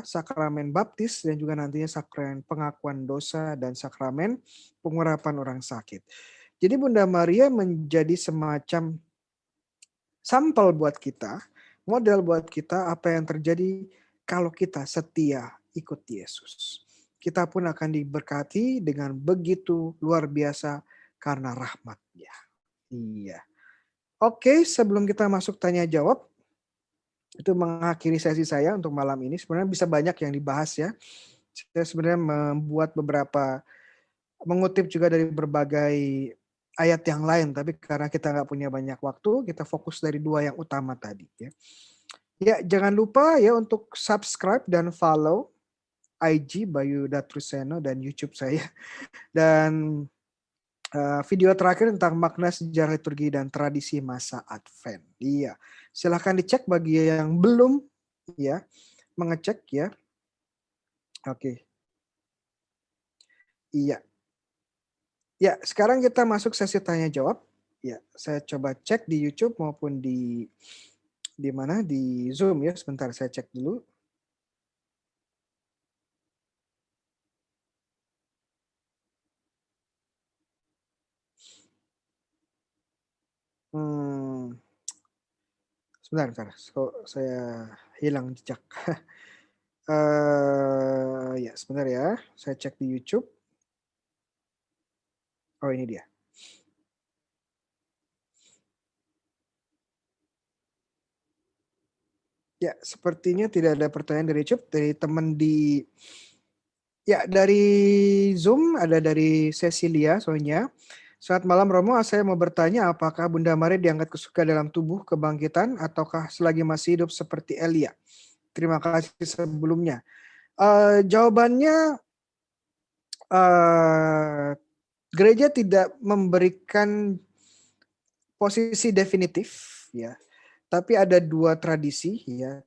sakramen baptis dan juga nantinya sakramen pengakuan dosa dan sakramen pengurapan orang sakit. Jadi Bunda Maria menjadi semacam sampel buat kita, model buat kita apa yang terjadi kalau kita setia ikut Yesus. Kita pun akan diberkati dengan begitu luar biasa karena rahmat-Nya. Iya. Oke, sebelum kita masuk tanya jawab, itu mengakhiri sesi saya untuk malam ini. Sebenarnya bisa banyak yang dibahas ya. Saya sebenarnya mengutip juga dari berbagai ayat yang lain, tapi karena kita nggak punya banyak waktu, kita fokus dari dua yang utama tadi ya. Ya, jangan lupa ya untuk subscribe dan follow IG Bayu Datruseno dan YouTube saya. Dan video terakhir tentang makna sejarah liturgi dan tradisi masa Advent. Iya, silahkan dicek bagi yang belum ya mengecek ya. Oke. Iya. Ya, sekarang kita masuk sesi tanya jawab. Ya, saya coba cek di YouTube maupun di mana di Zoom ya. Sebentar saya cek dulu. Sebentar. Kok saya hilang jejak. Ya, sebentar ya. Saya cek di YouTube. Oh, ini dia. Ya, sepertinya tidak ada pertanyaan dari YouTube, dari teman dari Zoom, ada dari Cecilia Sonya. Saat malam Romo, saya mau bertanya apakah Bunda Maria diangkat ke surga dalam tubuh kebangkitan ataukah selagi masih hidup seperti Elia? Terima kasih sebelumnya. Jawabannya gereja tidak memberikan posisi definitif ya. Tapi ada dua tradisi ya.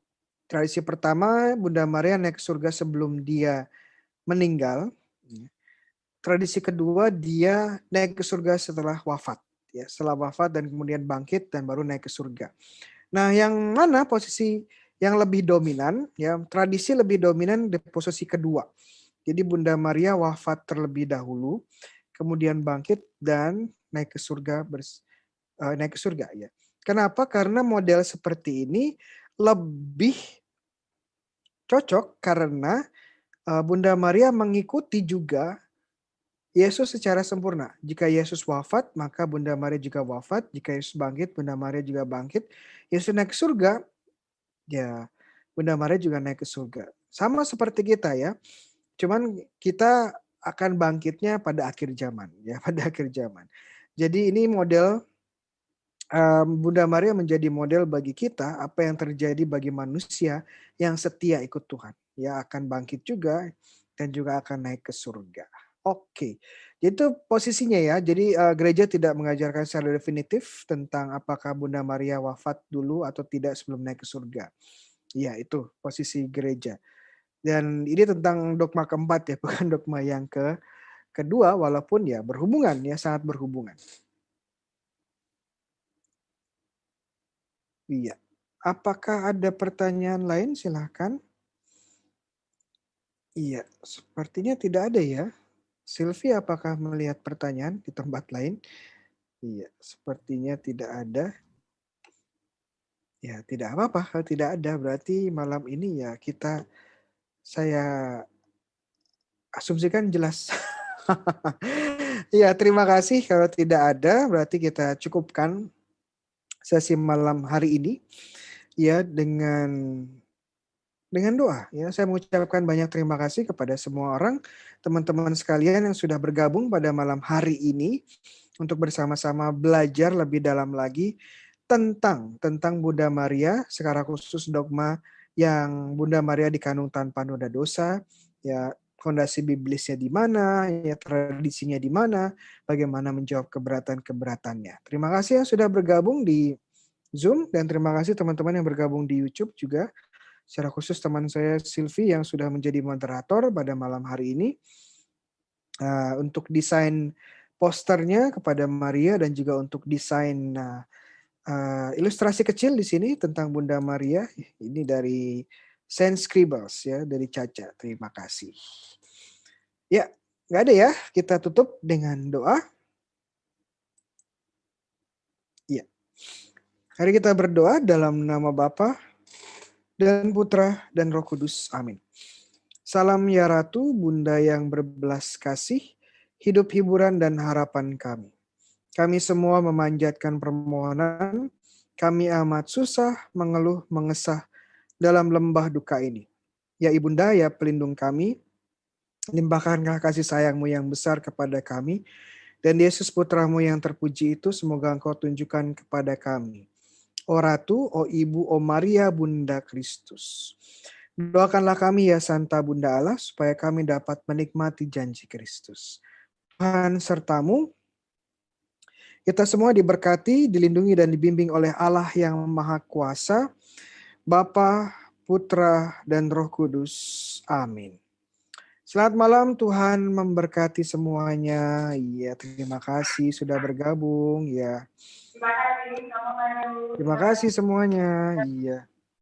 Tradisi pertama, Bunda Maria naik ke surga sebelum dia meninggal. Tradisi kedua, dia naik ke surga setelah wafat. Ya, setelah wafat dan kemudian bangkit dan baru naik ke surga. Nah, yang mana posisi yang lebih dominan? Ya, tradisi lebih dominan di posisi kedua. Jadi Bunda Maria wafat terlebih dahulu, kemudian bangkit dan naik ke surga naik ke surga ya. Kenapa? Karena model seperti ini lebih cocok karena Bunda Maria mengikuti juga Yesus secara sempurna. Jika Yesus wafat, maka Bunda Maria juga wafat. Jika Yesus bangkit, Bunda Maria juga bangkit. Yesus naik ke surga, ya Bunda Maria juga naik ke surga. Sama seperti kita ya. Cuman kita akan bangkitnya pada akhir zaman, ya pada akhir zaman. Jadi ini model Bunda Maria menjadi model bagi kita apa yang terjadi bagi manusia yang setia ikut Tuhan. Ya akan bangkit juga dan juga akan naik ke surga. Oke, itu posisinya ya. Jadi gereja tidak mengajarkan secara definitif tentang apakah Bunda Maria wafat dulu atau tidak sebelum naik ke surga. Ya itu posisi gereja. Dan ini tentang dogma keempat ya, bukan dogma yang kedua, walaupun ya berhubungan ya, sangat berhubungan. Iya. Apakah ada pertanyaan lain? Silahkan. Iya, sepertinya tidak ada ya. Sylvie, apakah melihat pertanyaan di tempat lain? Iya, sepertinya tidak ada. Ya, tidak apa-apa. Kalau tidak ada, berarti malam ini ya saya asumsikan jelas. Ya, terima kasih. Kalau tidak ada, berarti kita cukupkan sesi malam hari ini ya dengan doa ya. Saya mengucapkan banyak terima kasih kepada semua orang, teman-teman sekalian yang sudah bergabung pada malam hari ini untuk bersama-sama belajar lebih dalam lagi tentang Bunda Maria, secara khusus dogma yang Bunda Maria dikandung tanpa noda dosa, ya fondasi biblisnya di mana, ya tradisinya di mana, bagaimana menjawab keberatan-keberatannya. Terima kasih yang sudah bergabung di Zoom dan terima kasih teman-teman yang bergabung di YouTube juga. Secara khusus teman saya Sylvie yang sudah menjadi moderator pada malam hari ini. Untuk desain posternya kepada Maria dan juga untuk desain ilustrasi kecil di sini tentang Bunda Maria. Ini dari Saint Scribbles ya, dari Caca. Terima kasih. Ya, nggak ada ya. Kita tutup dengan doa. Ya. Mari kita berdoa dalam nama Bapa dan Putra dan Roh Kudus. Amin. Salam ya Ratu, Bunda yang berbelas kasih, hidup hiburan dan harapan kami. Kami semua memanjatkan permohonan, kami amat susah, mengeluh, mengesah dalam lembah duka ini. Ya Ibunda, ya pelindung kami, limpahkanlah kasih sayangmu yang besar kepada kami, dan Yesus Putramu yang terpuji itu semoga Engkau tunjukkan kepada kami. O Ratu, O Ibu, O Maria, Bunda Kristus. Doakanlah kami ya Santa Bunda Allah, supaya kami dapat menikmati janji Kristus. Tuhan sertamu, kita semua diberkati, dilindungi dan dibimbing oleh Allah yang Maha Kuasa, Bapa, Putra, dan Roh Kudus. Amin. Selamat malam, Tuhan memberkati semuanya. Ya, terima kasih sudah bergabung. Ya, terima kasih semuanya. Iya.